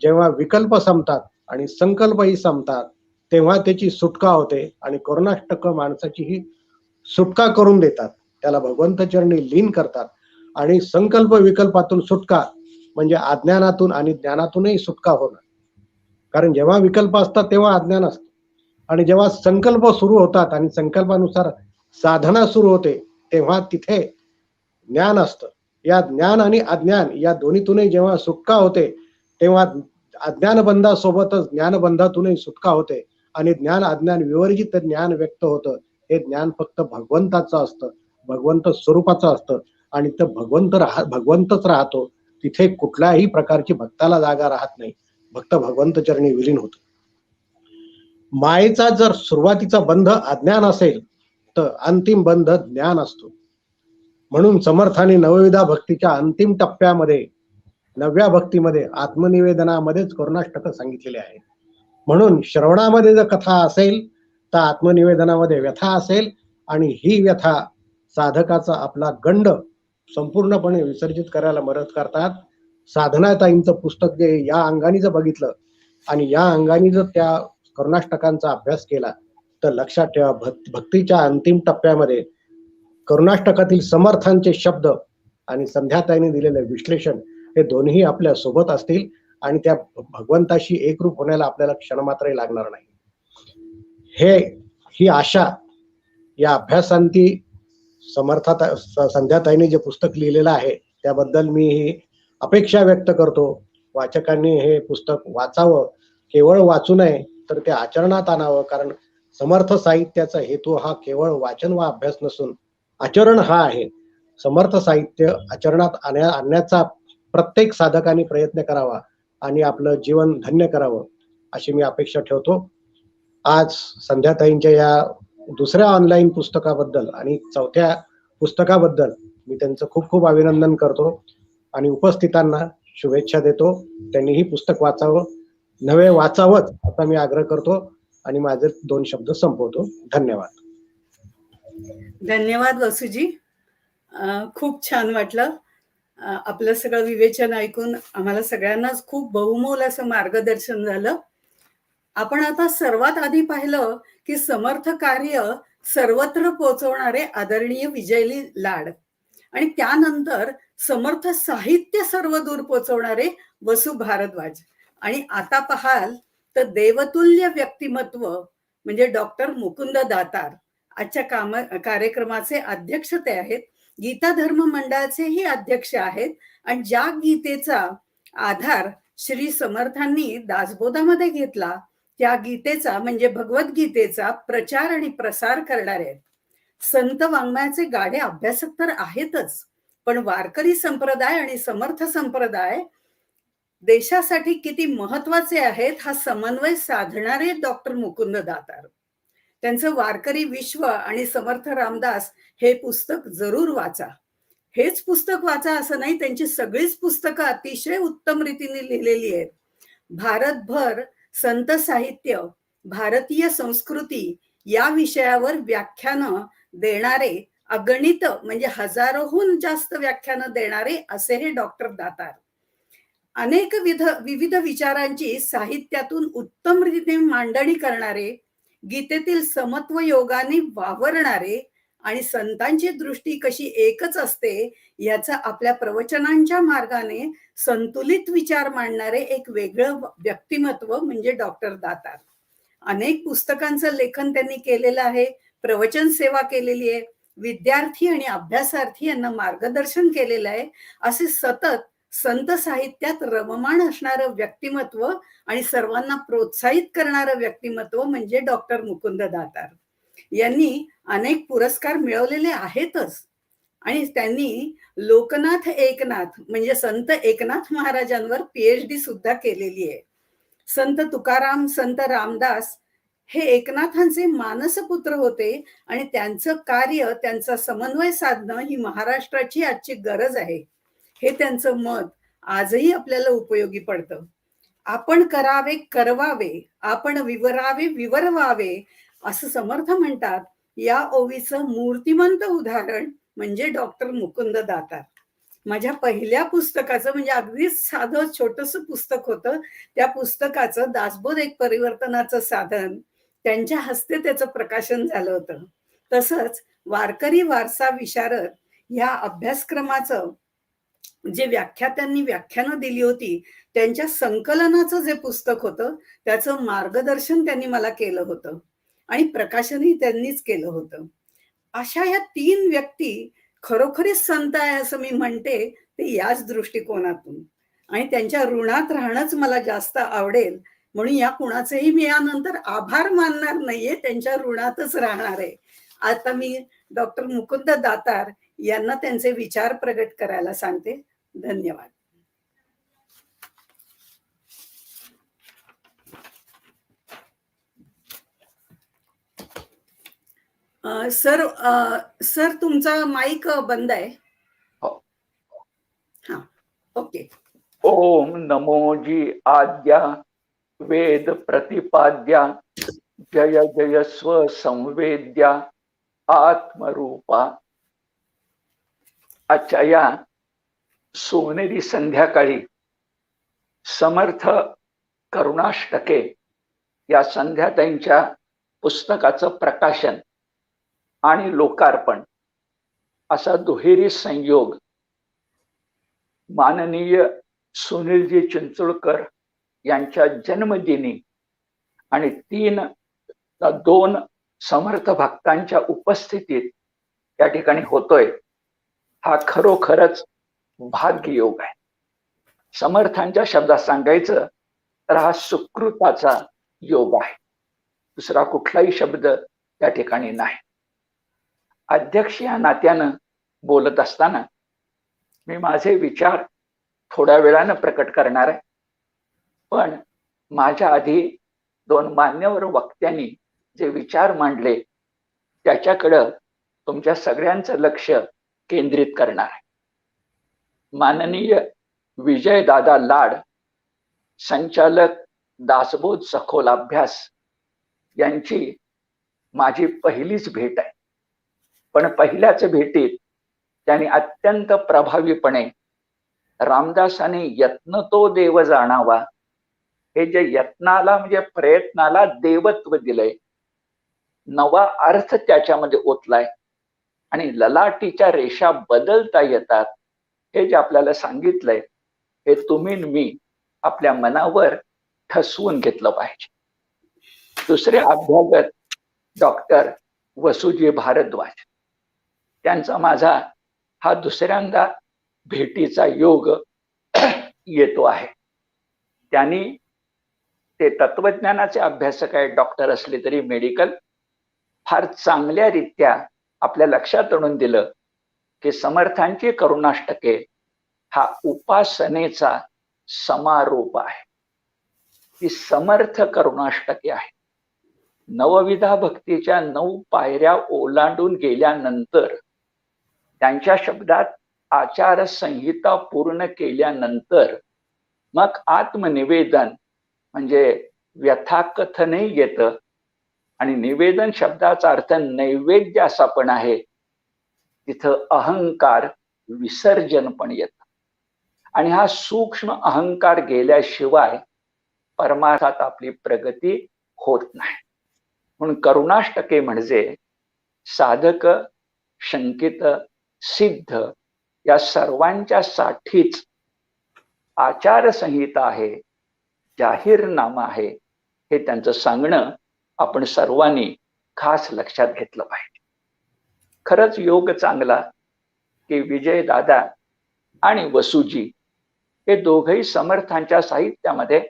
जेव्हा विकल्प संपतात आणि संकल्पही संपतात तेव्हा त्याची सुटका होते, आणि करुणाष्टक माणसाची ही सुटका करून देतात, त्याला भगवंत चरणी लीन करतात, आणि संकल्प विकल्पातून सुटका म्हणजे अज्ञानातून आणि ज्ञानातूनही सुटका होणं. कारण जेव्हा विकल्प असतात तेव्हा अज्ञान असतं, आणि जेव्हा संकल्प सुरू होतात आणि संकल्पानुसार साधना सुरू होते तेव्हा तिथे ज्ञान असतं. या ज्ञान आणि अज्ञान या दोन्हीतूनही जेव्हा सुटका होते तेव्हा अज्ञानबंधासोबतच ज्ञानबंधातूनही सुटका होते, आणि ज्ञान अज्ञान विवर्जित ज्ञान व्यक्त होतं. हे ज्ञान फक्त भगवंताचं असतं, भगवंत स्वरूपाचं असतं, आणि तर भगवंतच राहतो. तिथे कुठल्याही प्रकारची भक्ताला जागा राहत नाही. भक्त भगवंत चरणी विलीन होतो. मायेचा जर सुरुवातीचा बंध अज्ञान असेल तर अंतिम बंध ज्ञान असतो. म्हणून समर्थाने नवविधा भक्तीच्या अंतिम टप्प्यामध्ये 9व्या भक्तीमध्ये आत्मनिवेदनामध्येच करुणाष्टक सांगितलेले आहे. म्हणून श्रवणामध्ये जर कथा असेल तर आत्मनिवेदनामध्ये व्यथा असेल, आणि ही व्यथा साधकाचा आपला गंड संपूर्णपणे विसर्जित करायला मदत करतात. साधनाताईंचं पुस्तक जे या अंगाने जर बघितलं आणि या अंगाने जर त्या करुणाष्टकांचा अभ्यास केला तर लक्षात ठेवा, भक्तीच्या अंतिम टप्प्यामध्ये करुणाष्टकातील समर्थांचे शब्द आणि संध्याताईने दिलेले विश्लेषण हे दोन्ही आपल्या सोबत असतील, आणि त्या भगवंताशी एकरूप होण्याला आपल्याला क्षणमात्रही लागणार नाही. ही आशा या अभ्यासांती संध्याताईने जे पुस्तक लिहिलेलं आहे त्याबद्दल मी ही अपेक्षा व्यक्त करतो. वाचकांनी हे पुस्तक वाचावं, केवळ वाचू नये तर ते आचरणात आणावं. कारण समर्थ साहित्याचा हेतू हा केवळ वाचन वा अभ्यास नसून आचरण हा आहे. समर्थ साहित्य आचरणात आणण्याचा प्रत्येक साधकाने प्रयत्न करावा आणि आपलं जीवन धन्य करावं अशी मी अपेक्षा ठेवतो. आज संध्याताईंच्या या दुसऱ्या ऑनलाईन पुस्तकाबद्दल आणि 4थ्या पुस्तकाबद्दल मी त्यांचं खूप खूप अभिनंदन करतो आणि उपस्थितांना शुभेच्छा देतो. त्यांनी ही पुस्तक वाचावं, नवे वाचावंच असा मी आग्रह करतो आणि माझे 2 शब्द संपवतो. धन्यवाद. धन्यवाद वसुजी. खूप छान वाटलं. आपलं सगळं विवेचन ऐकून आम्हाला सगळ्यांनाच खूप बहुमोल असं मार्गदर्शन झालं. आपण आता सर्वात आधी पाहिलं की समर्थ कार्य सर्वत्र पोहोचवणारे आदरणीय विजयली लाड, आणि त्यानंतर समर्थ साहित्य सर्व दूर पोहोचवणारे वसु भारद्वाज, आणि आता पाहाल तर देवतुल्य व्यक्तिमत्व म्हणजे डॉक्टर मुकुंद दातार आजच्या कार्यक्रमाचे अध्यक्ष ते आहेत. गीता धर्म मंडळाचेही अध्यक्ष आहेत, आणि ज्या गीतेचा आधार श्री समर्थांनी दासबोधामध्ये घेतला त्या गीतेचा म्हणजे भगवद्गीतेचा प्रचार आणि प्रसार करणारे आहेत. संत वाङ्मयाचे गाढे अभ्यासक तर आहेतच, पण वारकरी संप्रदाय आणि समर्थ संप्रदाय देशासाठी किती महत्वाचे आहेत हा समन्वय साधणारे डॉक्टर मुकुंद दातार. त्यांचं वारकरी विश्व आणि समर्थ रामदास हे पुस्तक जरूर वाचा. हेच पुस्तक वाचा असं नाही, त्यांची सगळीच पुस्तकं अतिशय उत्तम रीतीने लिहिलेली आहेत. भारतभर संत साहित्य, भारतीय संस्कृती या विषयावर व्याख्यानं देणारे अगणित म्हणजे हजारोहून जास्त व्याख्यानं देणारे असे हे डॉक्टर दातार. अनेक विविध विचारांची साहित्यातून उत्तम रीतीने मांडणी करणारे, गीतेतील समत्व योगाने वावरणारे आणि संतांची दृष्टी कशी एकच असते याचा आपल्या प्रवचनांच्या मार्गाने संतुलित विचार मांडणारे एक वेगळं व्यक्तिमत्व म्हणजे डॉक्टर दातार. अनेक पुस्तकांचं लेखन त्यांनी केलेलं आहे, प्रवचन सेवा केलेली आहे, विद्यार्थी आणि अभ्यासार्थी यांना मार्गदर्शन केलेलं आहे. असे सतत संत साहित्यात रममाण असणारं व्यक्तिमत्व आणि सर्वांना प्रोत्साहित करणारं व्यक्तिमत्व म्हणजे डॉक्टर मुकुंद दातार. यांनी अनेक पुरस्कार मिळवलेले आहेतच, आणि त्यांनी लोकनाथ एकनाथ म्हणजे संत एकनाथ महाराजांवर PhD सुद्धा केलेली आहे. संत तुकाराम, संत रामदास हे एकनाथांचे मानसपुत्र होते, आणि त्यांचं कार्य, त्यांचा समन्वय साधणं ही महाराष्ट्राची आजची गरज आहे. हे त्यांचं मत आजही आपल्याला उपयोगी पडतं. आपण करावे करवावे, आपण विवरावे विवरवावे असं समर्थ म्हणतात. या ओवीचं मूर्तिमंत उदाहरण म्हणजे डॉक्टर मुकुंद दातार. माझ्या पहिल्या पुस्तकाचं म्हणजे अगदीच साधं छोटंसं पुस्तक होतं, त्या पुस्तकाचं दासबोध एक परिवर्तनाचं साधन त्यांच्या हस्ते त्याचं प्रकाशन झालं होतं. तसंच वारकरी वारसा विशारद ह्या अभ्यासक्रमाचं जे त्यांनी व्याख्यानं दिली होती त्यांच्या संकलनाचं जे पुस्तक होतं त्याचं मार्गदर्शन त्यांनी मला केलं होतं आणि प्रकाशनही त्यांनीच केलं होतं. अशा ह्या 3 व्यक्ती खरोखरीच संत आहे असं मी म्हणते ते याच दृष्टिकोनातून, आणि त्यांच्या ऋणात राहणंच मला जास्त आवडेल. म्हणून या कुणाचेही मी यानंतर आभार मानणार नाहीये, त्यांच्या ऋणातच राहणार आहे. आता मी डॉक्टर मुकुंद दातार यांना त्यांचे विचार प्रगट करायला सांगते. धन्यवाद. सर तुमचा माईक बंद आहे. हो. हा, ओके. ओम नमोजी आद्या वेद प्रतिपाद्या जय जय स्व संवेद्या आत्मरूपा. आजच्या या सोनेरी संध्याकाळी समर्थ करुणाष्टके या संध्याताईंच्या पुस्तकाचं प्रकाशन आणि लोकार्पण असा दुहेरी संयोग माननीय सुनीलजी चिंचोळकर यांच्या जन्मदिनी आणि 2 समर्थ भक्तांच्या उपस्थितीत या ठिकाणी होतोय. हा खरोखरच भाग्ययोग आहे. समर्थांच्या शब्दात सांगायचं तर हा सुकृताचा योग आहे. दुसरा कुठलाही शब्द या ठिकाणी नाही. अध्यक्ष या नात्यानं बोलत असताना मी माझे विचार थोड्या वेळानं प्रकट करणार आहे, पण माझ्या आधी 2 मान्यवर वक्त्यांनी जे विचार मांडले त्याच्याकडं तुमच्या सगळ्यांचं लक्ष केंद्रित करणार आहे. माननीय विजयदादा लाड, संचालक दासबोध सखोल अभ्यास यांची माझी पहिलीच भेट आहे. पण पहिल्याच भेटीत त्यांनी अत्यंत प्रभावीपणे रामदासाने यत्न तो देव जाणावा, हे जे यत्नाला म्हणजे प्रयत्नाला देवत्व दिलंय, नवा अर्थ त्याच्यामध्ये ओतलाय आणि ललाटीच्या रेषा बदलता येतात हे जे आपल्याला सांगितलंय हे तुम्ही मी आपल्या मनावर ठसवून घेतलं पाहिजे. दुसरे अभ्यागत डॉक्टर वसुजी भारद्वाज, त्यांचा माझा हा दुसऱ्यांदा भेटीचा योग येतो आहे. त्यांनी ते तत्वज्ञानाचे अभ्यासक आहेत, डॉक्टर असले तरी मेडिकल, फार चांगल्या रीत्या आपल्या लक्षात आणून दिलं की समर्थांची करुणाष्टके हा उपासनेचा समारोप आहे. ती समर्थ करुणाष्टके आहे. नवविधा भक्तीच्या 9 पायऱ्या ओलांडून गेल्यानंतर, त्यांच्या शब्दात आचारसंहिता पूर्ण केल्यानंतर मग आत्मनिवेदन म्हणजे व्यथाकथनही येतं आणि निवेदन शब्दाचा अर्थ नैवेद्य असा पण आहे. तिथं अहंकार विसर्जन पण येतं आणि हा सूक्ष्म अहंकार गेल्याशिवाय परमार्थात आपली प्रगती होत नाही. म्हणून करुणाष्टके म्हणजे साधक, शंकित, सिद्ध या सर्वांच्या साठीच आचारसंहिता आहे, जाहीरनामा आहे, हे त्यांचं सांगणं आपण सर्वांनी खास लक्षात घेतलं पाहिजे. खरंच योग चांगला की विजय दादा आणि वसुजी हे दोघही समर्थांच्या साहित्यामध्ये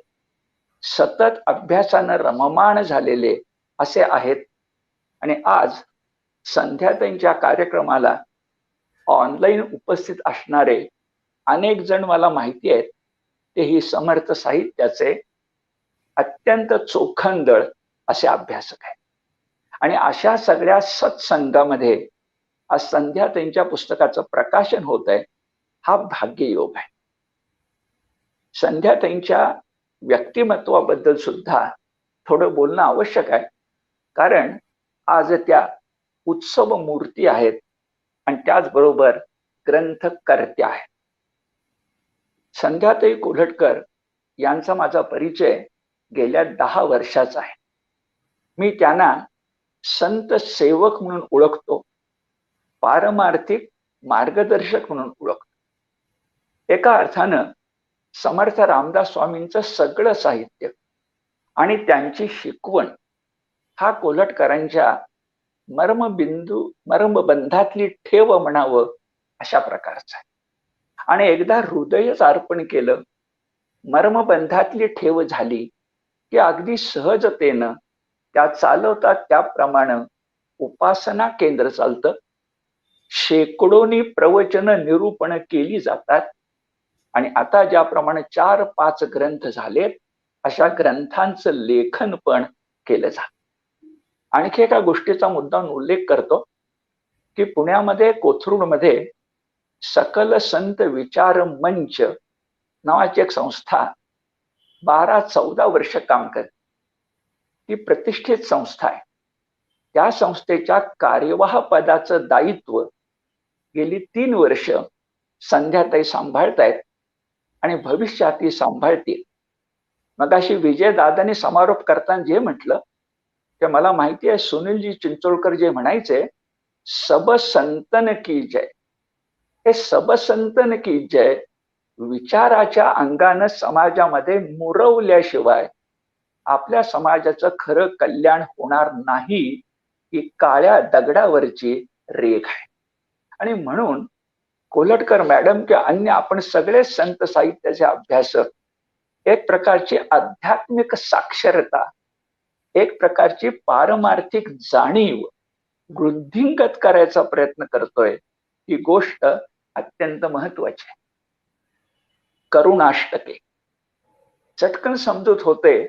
सतत अभ्यासानं रममाण झालेले असे आहेत. आणि आज संध्याताईंच्या कार्यक्रमाला ऑनलाईन उपस्थित असणारे अनेक जण मला माहिती आहेत, तेही समर्थ साहित्याचे अत्यंत चोखंदळ असे अभ्यासक आहेत. आणि अशा सगळ्या सत्संगामध्ये आज संध्याताईंच्या पुस्तकाचं प्रकाशन होत आहे. हा भाग्ययोग आहे. संध्याताईंच्या व्यक्तिमत्वाबद्दल सुद्धा थोडं बोलणं आवश्यक आहे, कारण आज त्या उत्सव मूर्ती आहेत आणि त्याचबरोबर ग्रंथकर्त्या आहेत. संध्याताई कोल्हटकर यांचा माझा परिचय गेल्या 10 वर्षाचा आहे. मी त्यांना संत सेवक म्हणून ओळखतो, पारमार्थिक मार्गदर्शक म्हणून ओळखतो. एका अर्थानं समर्थ रामदास स्वामींचं सगळं साहित्य आणि त्यांची शिकवण हा कोल्हटकरांच्या मर्मबंधातली ठेव म्हणावं अशा प्रकारचा आहे. आणि एकदा हृदयच अर्पण केलं, मर्मबंधातली ठेव झाली की अगदी सहजतेनं त्या चालवतात त्याप्रमाणे उपासना केंद्र चालतं. शेकडोनी प्रवचन निरूपण केली जातात आणि आता ज्याप्रमाणे 4-5 ग्रंथ झालेत अशा ग्रंथांचं लेखन पण केलं जातं. आणखी एका गोष्टीचा मुद्दा उल्लेख करतो की पुण्यामध्ये कोथरूडमध्ये सकल संत विचार मंच नावाची एक संस्था 12-14 वर्ष काम करते. ती प्रतिष्ठित संस्था आहे. त्या संस्थेच्या कार्यवाह पदाचं दायित्व गेली 3 वर्ष संध्याताई सांभाळतायत आणि भविष्यातही सांभाळतील. मगाशी विजयदादांनी समारोप करताना जे म्हटलं ते मला माहिती आहे, सुनीलजी चिंचोळकर जे म्हणायचे, सब संतन की जय. हे सब संतन की जय विचाराच्या अंगानं समाजामध्ये मुरवल्याशिवाय आपल्या समाजाचं खरं कल्याण होणार नाही, ही काळ्या दगडावरची रेघ आहे. आणि म्हणून कोल्हटकर मॅडम किंवा अन्य आपण सगळे संत साहित्याचे अभ्यासक एक प्रकारची आध्यात्मिक साक्षरता, एक प्रकारची पारमार्थिक जाणीव वृद्धिंगत करायचा प्रयत्न करतोय. ही गोष्ट अत्यंत महत्वाची आहे. करुणाष्टके चटकन समजूत होते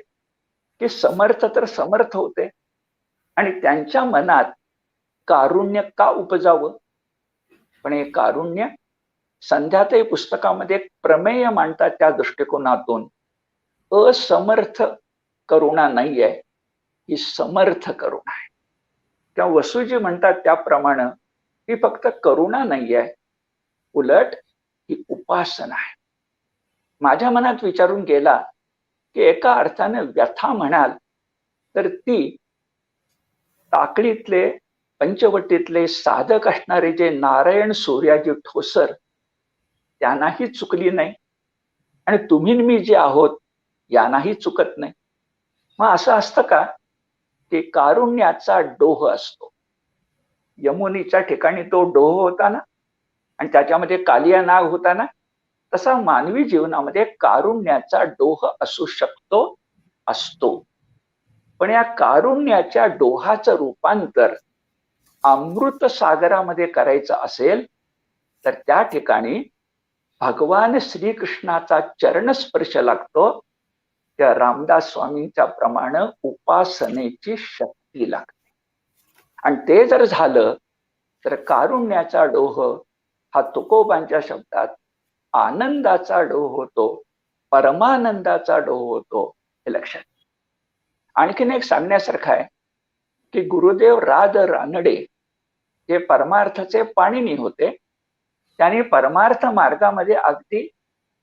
की समर्थ तर समर्थ होते आणि त्यांच्या मनात कारुण्य का उपजावं. पण हे कारुण्य संध्याताई पुस्तकामध्ये एक प्रमेय मांडतात. त्या दृष्टिकोनातून असमर्थ करुणा नाहीये, ही समर्थ करुणा आहे. किंवा वसुजी म्हणतात त्याप्रमाणे ही फक्त करुणा नाहीये, उलट ही उपासना आहे. माझ्या मनात विचारून गेला की एका अर्थाने व्यथा म्हणाल तर ती टाकळीतले पंचवटीतले साधक असणारे जे नारायण सूर्याजी ठोसर त्यांनाही चुकली नाही आणि तुम्ही मी जे आहोत यांनाही चुकत नाही. मग असं असतं का की कारुण्याचा डोह असतो. यमुनीच्या ठिकाणी तो डोह होता ना आणि त्याच्यामध्ये कालिया नाग होता ना, तसा मानवी जीवनामध्ये कारुण्याचा डोह असू शकतो, असतो. पण या कारुण्याच्या डोहाचं रूपांतर अमृत सागरामध्ये करायचं असेल तर त्या ठिकाणी भगवान श्रीकृष्णाचा चरणस्पर्श लागतो. त्या रामदास स्वामींच्या प्रमाणे उपासनेची शक्ती लागते. आणि ते जर झालं तर कारुण्याचा डोह हा तुकोबांच्या शब्दात आनंदाचा डोह होतो, परमानंदाचा डोह होतो, हे लक्षात. आणखीन एक सांगण्यासारखं आहे की गुरुदेव राज रानडे जे परमार्थाचे पाणिनी होते, त्यांनी परमार्थ मार्गामध्ये अगदी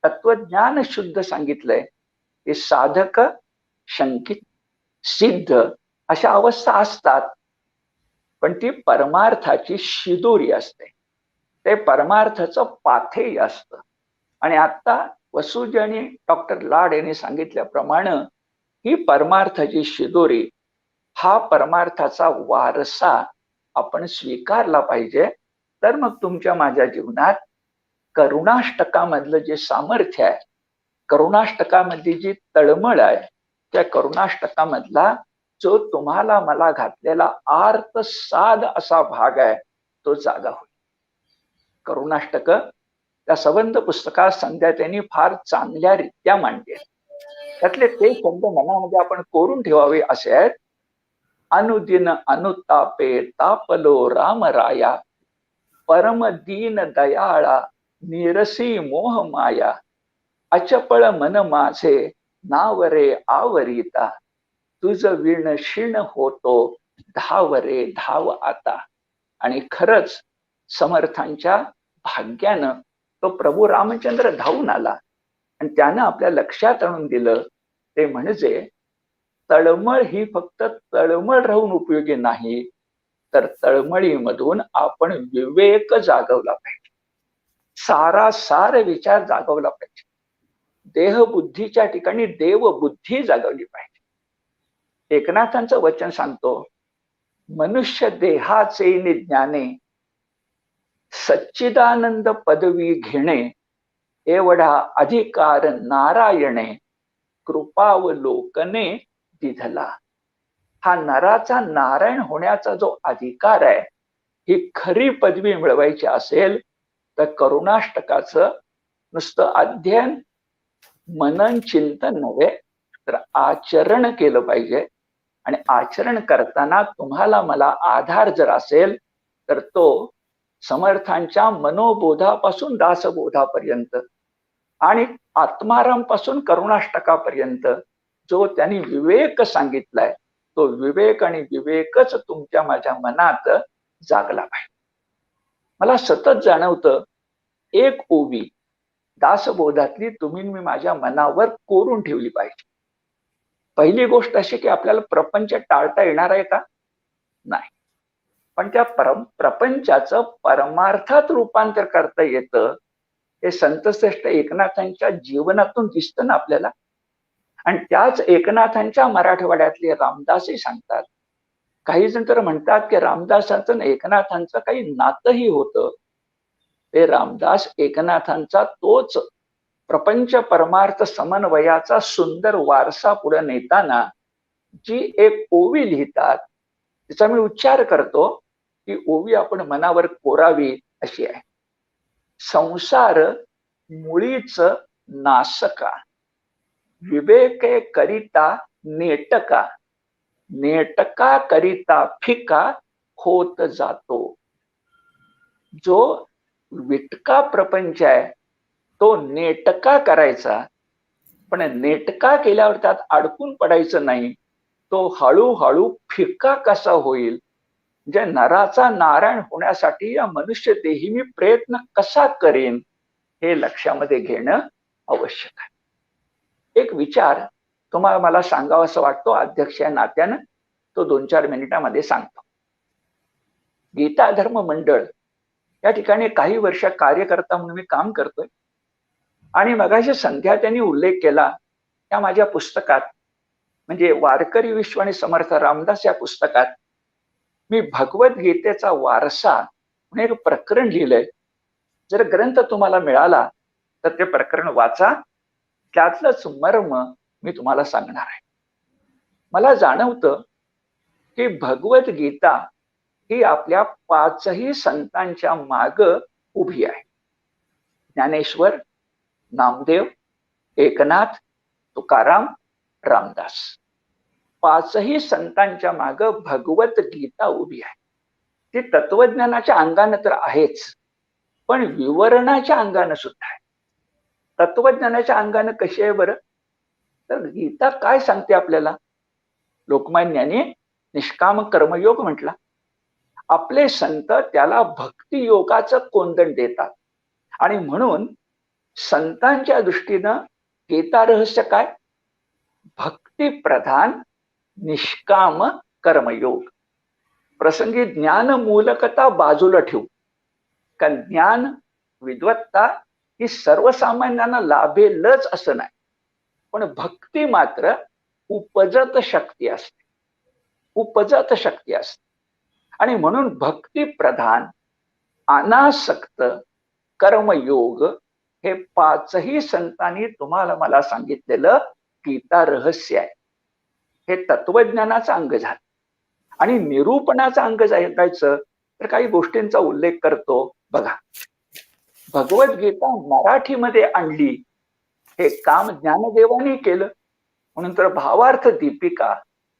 तत्वज्ञान शुद्ध सांगितलंय की साधक, शंकित, सिद्ध अशा अवस्था असतात, पण ती परमार्थाची शिदोरी असते, ते परमार्थाचं पाथेय असतं. आणि आता वसुजी आणि डॉक्टर लाड यांनी सांगितल्याप्रमाणे ही परमार्थाची शिदोरी, हा परमार्थाचा वारसा आपण स्वीकारला पाहिजे. तर मग तुमच्या माझ्या जीवनात करुणाष्टकामधलं जे सामर्थ्य आहे, करुणाष्टकामधली जी तळमळ आहे, त्या करुणाष्टकामधला जो तुम्हाला मला घातलेला आर्त साध असा भाग आहे तो जागा होईल. करुणाष्टक त्या संबंध पुस्तकात संध्याताईंनी फार चांगल्या रीत्या मांडले. त्यातले ते शब्द मनामध्ये आपण कोरून ठेवावे असे आहेत. अनुदिन अनुतापे तापलो रामराया, परम दीन दयाळा निरसी मोह माया, अचपळ मन माझे नावरे आवरिता, तुझ विण क्षीण होतो धावरे धाव आता. आणि खरंच समर्थांच्या भाग्यानं तो प्रभू रामचंद्र धावून आला आणि त्यानं आपल्या लक्षात आणून दिलं ते म्हणजे तळमळ ही फक्त तळमळ राहून उपयोगी नाही, तर तळमळीमधून आपण विवेक जागवला पाहिजे. सारासार विचार जागवला पाहिजे. देहबुद्धीच्या ठिकाणी देवबुद्धी जागवली पाहिजे. एकनाथांचं वचन सांगतो, मनुष्य देहाचे ज्ञाने सच्चिदानंद पदवी घेणे, एवढा अधिकार नारायणे कृपावलोकने दिधला. हा नराचा नारायण होण्याचा जो अधिकार आहे, ही खरी पदवी मिळवायची असेल तर करुणाष्टकाचं नुसतं अध्ययन मनन चिंतन नव्हे तर आचरण केलं पाहिजे. आणि आचरण करताना तुम्हाला मला आधार जर असेल तर तो समर्थांच्या मनोबोधापासून दासबोधापर्यंत आणि आत्मारामपासून करुणाष्टकापर्यंत जो त्यांनी विवेक सांगितलाय, तो विवेक आणि विवेकच तुमच्या माझ्या मनात जागला पाहिजे. मला सतत जाणवतं, एक ओवी दासबोधातली तुम्ही मी माझ्या मनावर कोरून ठेवली पाहिजे. पहिली गोष्ट अशी की आपल्याला प्रपंच टाळता येणार आहे का? नाही. पण त्या प्रपंचाचं परमार्थात रूपांतर करता येतं हे संतश्रेष्ठ एकनाथांच्या जीवनातून दिसतं ना आपल्याला. आणि त्याच एकनाथांच्या मराठवाड्यातले रामदासही सांगतात. काही जण तर म्हणतात की रामदासांचं एकनाथांचं काही नातंही होतं. ते रामदास एकनाथांचा तोच प्रपंच परमार्थ समन्वयाचा सुंदर वारसा पुढे नेताना जी एक ओवी लिहितात, तिचा मी उच्चार करतो. ती ओवी आपण मनावर कोरावी अशी आहे. संसार मुळीच नासका, विवेके करिता नेटका, नेटका करिता फिका होत जातो. जो विटका प्रपंच आहे तो नेटका करायचा, पण नेटका केल्यावर त्यात अडकून पडायचं नाही. तो हळूहळू फिका कसा होईल, म्हणजे नराचा नारायण होण्यासाठी या मनुष्य देही मी प्रयत्न कसा करेन हे लक्षामध्ये घेणं आवश्यक आहे. एक विचार तुम्हाला मला सांगावा असं वाटतो अध्यक्ष या नात्यानं, तो 2-4 मिनिटांमध्ये सांगतो. गीता धर्म मंडळ या ठिकाणी काही वर्ष कार्यकर्ता म्हणून मी काम करतोय. आणि मगाशी संध्या त्यांनी उल्लेख केला त्या माझ्या पुस्तकात, म्हणजे वारकरी विश्व आणि समर्थ रामदास या पुस्तकात मी भगवद्गीतेचा वारसा म्हणून एक प्रकरण लिहिलंय. जर ग्रंथ तुम्हाला मिळाला तर ते प्रकरण वाचा. त्यातलंच मर्म मी तुम्हाला सांगणार आहे. मला जाणवतं की भगवद्गीता ही आपल्या 5ही संतांच्या माग उभी आहे. ज्ञानेश्वर, नामदेव, एकनाथ, तुकाराम, रामदास, 5ही संतांच्या माग भगवद्गीता उभी आहे. ती तत्वज्ञानाच्या अंगानं तर आहेच, पण विवरणाच्या अंगानं सुद्धा आहे. तत्वज्ञानाच्या अंगानं कशी आहे बरं? तर गीता काय सांगते आपल्याला? लोकमान्याने निष्काम कर्मयोग म्हटला. आपले संत त्याला भक्ती योगाचं कोंदण देतात. आणि म्हणून संतांच्या दृष्टीनं गीता रहस्य काय? भक्ती प्रधान निष्काम कर्मयोग. प्रसंगी ज्ञान मूलकता बाजूला ठेवू, कारण ज्ञान विद्वत्ता ही सर्वसामान्यांना लाभेलच असं नाही, पण भक्ती मात्र उपजत शक्ती असते, उपजत शक्ती असते. आणि म्हणून भक्ती प्रधान अनासक्त कर्मयोग हे 5ही संतांनी तुम्हाला मला सांगितलेलं गीता रहस्य आहे. हे तत्वज्ञानाचं अंग झालं. आणि निरूपणाचं अंग जायचं तर काही गोष्टींचा उल्लेख करतो बघा. भगवद्गीता मराठीमध्ये आणली हे काम ज्ञानदेवांनी केलं. म्हणून तर भावार्थ दीपिका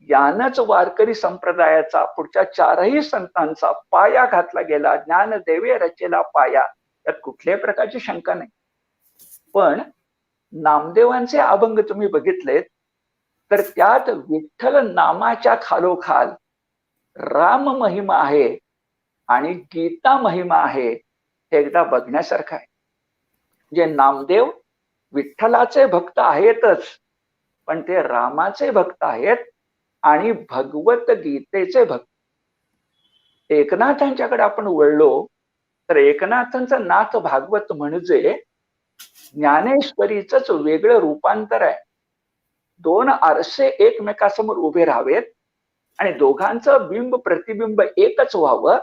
यानच वारकरी संप्रदायाचा पुढच्या 4ही संतांचा पाया घातला गेला. ज्ञानदेवे रचेला पाया, त्यात कुठल्याही प्रकारची शंका नाही. पण नामदेवांचे अभंग तुम्ही बघितलेत तर त्यात विठ्ठल नामाच्या खालोखाल राम महिमा आहे आणि गीता महिमा आहे, हे एकदा बघण्यासारखं आहे. जे नामदेव विठ्ठलाचे भक्त आहेतच, पण ते रामाचे भक्त आहेत आणि भगवत गीतेचे भक्त. एकनाथांच्याकडे आपण वळलो तर एकनाथांचं नाथ भागवत म्हणजे ज्ञानेश्वरीच वेगळं रूपांतर आहे. दोन आरसे एकमेकासमोर उभे राहावेत आणि दोघांचं बिंब प्रतिबिंब एकच व्हावं,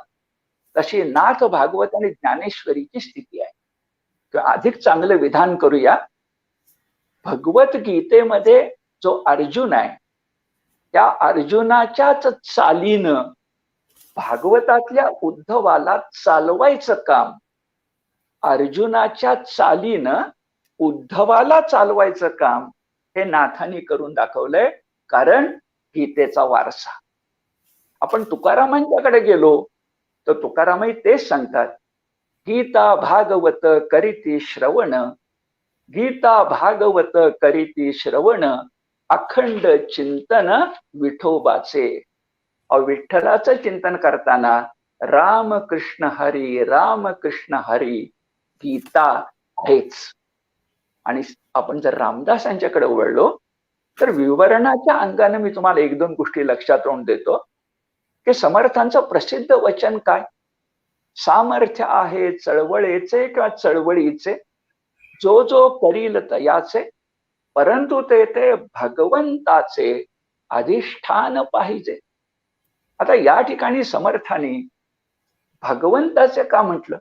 तशी नाथ भागवत आणि ज्ञानेश्वरीची स्थिती आहे. किंवा अधिक चांगलं विधान करूया, भगवद्गीतेमध्ये जो अर्जुन आहे त्या अर्जुनाच्याच चालीनं भागवतातल्या उद्धवाला चालवायचं काम अर्जुनाच्या चालीनं उद्धवाला चालवायचं काम हे नाथांनी करून दाखवलंय. कारण गीतेचा वारसा. आपण तुकारामांच्याकडे गेलो तर तुकारामही तेच सांगतात, गीता भागवत करीती श्रवण, गीता भागवत करीती श्रवण, अखंड चिंतन विठोबाचे. विठ्ठलाचं चिंतन करताना राम कृष्ण हरी गीता आहेच. आणि आपण जर रामदासांच्याकडे वळलो तर विवरणाच्या अंगाने मी तुम्हाला एक दोन गोष्टी लक्षात आणून देतो की समर्थांचं प्रसिद्ध वचन काय, सामर्थ्य आहे चळवळीचे किंवा चळवळीचे, जो जो करील तयाचे, परंतु ते भगवंताचे अधिष्ठान पाहिजे. आता या ठिकाणी समर्थांनी भगवंताचे का म्हटलं?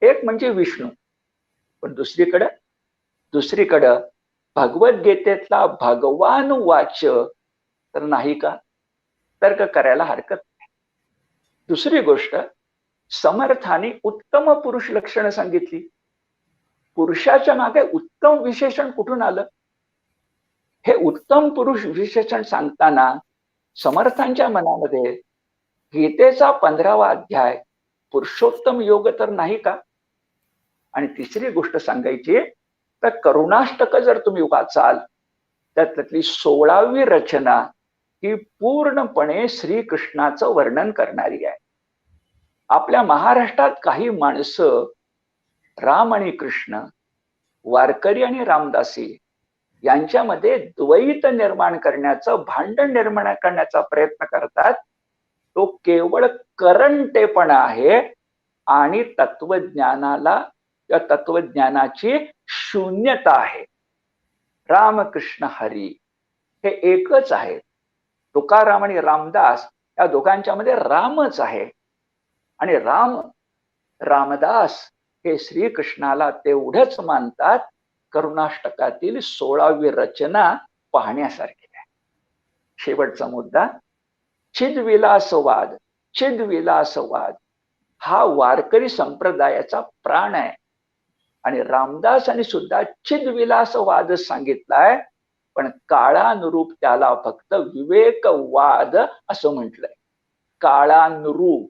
एक म्हणजे विष्णू, पण दुसरीकडं भगवद्गीतेतला भगवान वाच्य तर नाही का? तर्क करायला हरकत नाही. दुसरी गोष्ट, समर्थांनी उत्तम पुरुष लक्षणं सांगितली. पुरुषाच्या मागे उत्तम विशेषण कुठून आलं? हे उत्तम पुरुष विशेषण सांगताना समर्थांच्या मनामध्ये गीतेचा 15वा अध्याय पुरुषोत्तम योग तर नाही का? आणि तिसरी गोष्ट सांगायची तर करुणाष्टक जर तुम्ही वाचाल त्यातली 16वी रचना ही पूर्णपणे श्रीकृष्णाचं वर्णन करणारी आहे. आपल्या महाराष्ट्रात काही माणसं राम आणि कृष्ण, वारकरी आणि रामदासी यांच्यामध्ये द्वैत निर्माण करण्याचं, भांडण निर्माण करण्याचा प्रयत्न करतात. तो केवळ करंटेपणा आहे आणि तत्वज्ञानाची शून्यता आहे. रामकृष्ण हरी हे एकच आहे. तुकाराम आणि रामदास या दोघांच्या मध्ये रामच आहे. आणि रामदास हे श्रीकृष्णाला तेवढंच मानतात. करुणाष्टकातील 16वी रचना पाहण्यासारखी आहे. शेवटचा मुद्दा, चिदविलासवाद हा वारकरी संप्रदायाचा प्राण आहे. आणि रामदासांनी सुद्धा चिदविलासवाद सांगितलाय, पण काळानुरूप त्याला फक्त विवेकवाद असं म्हटलंय. काळानुरूप,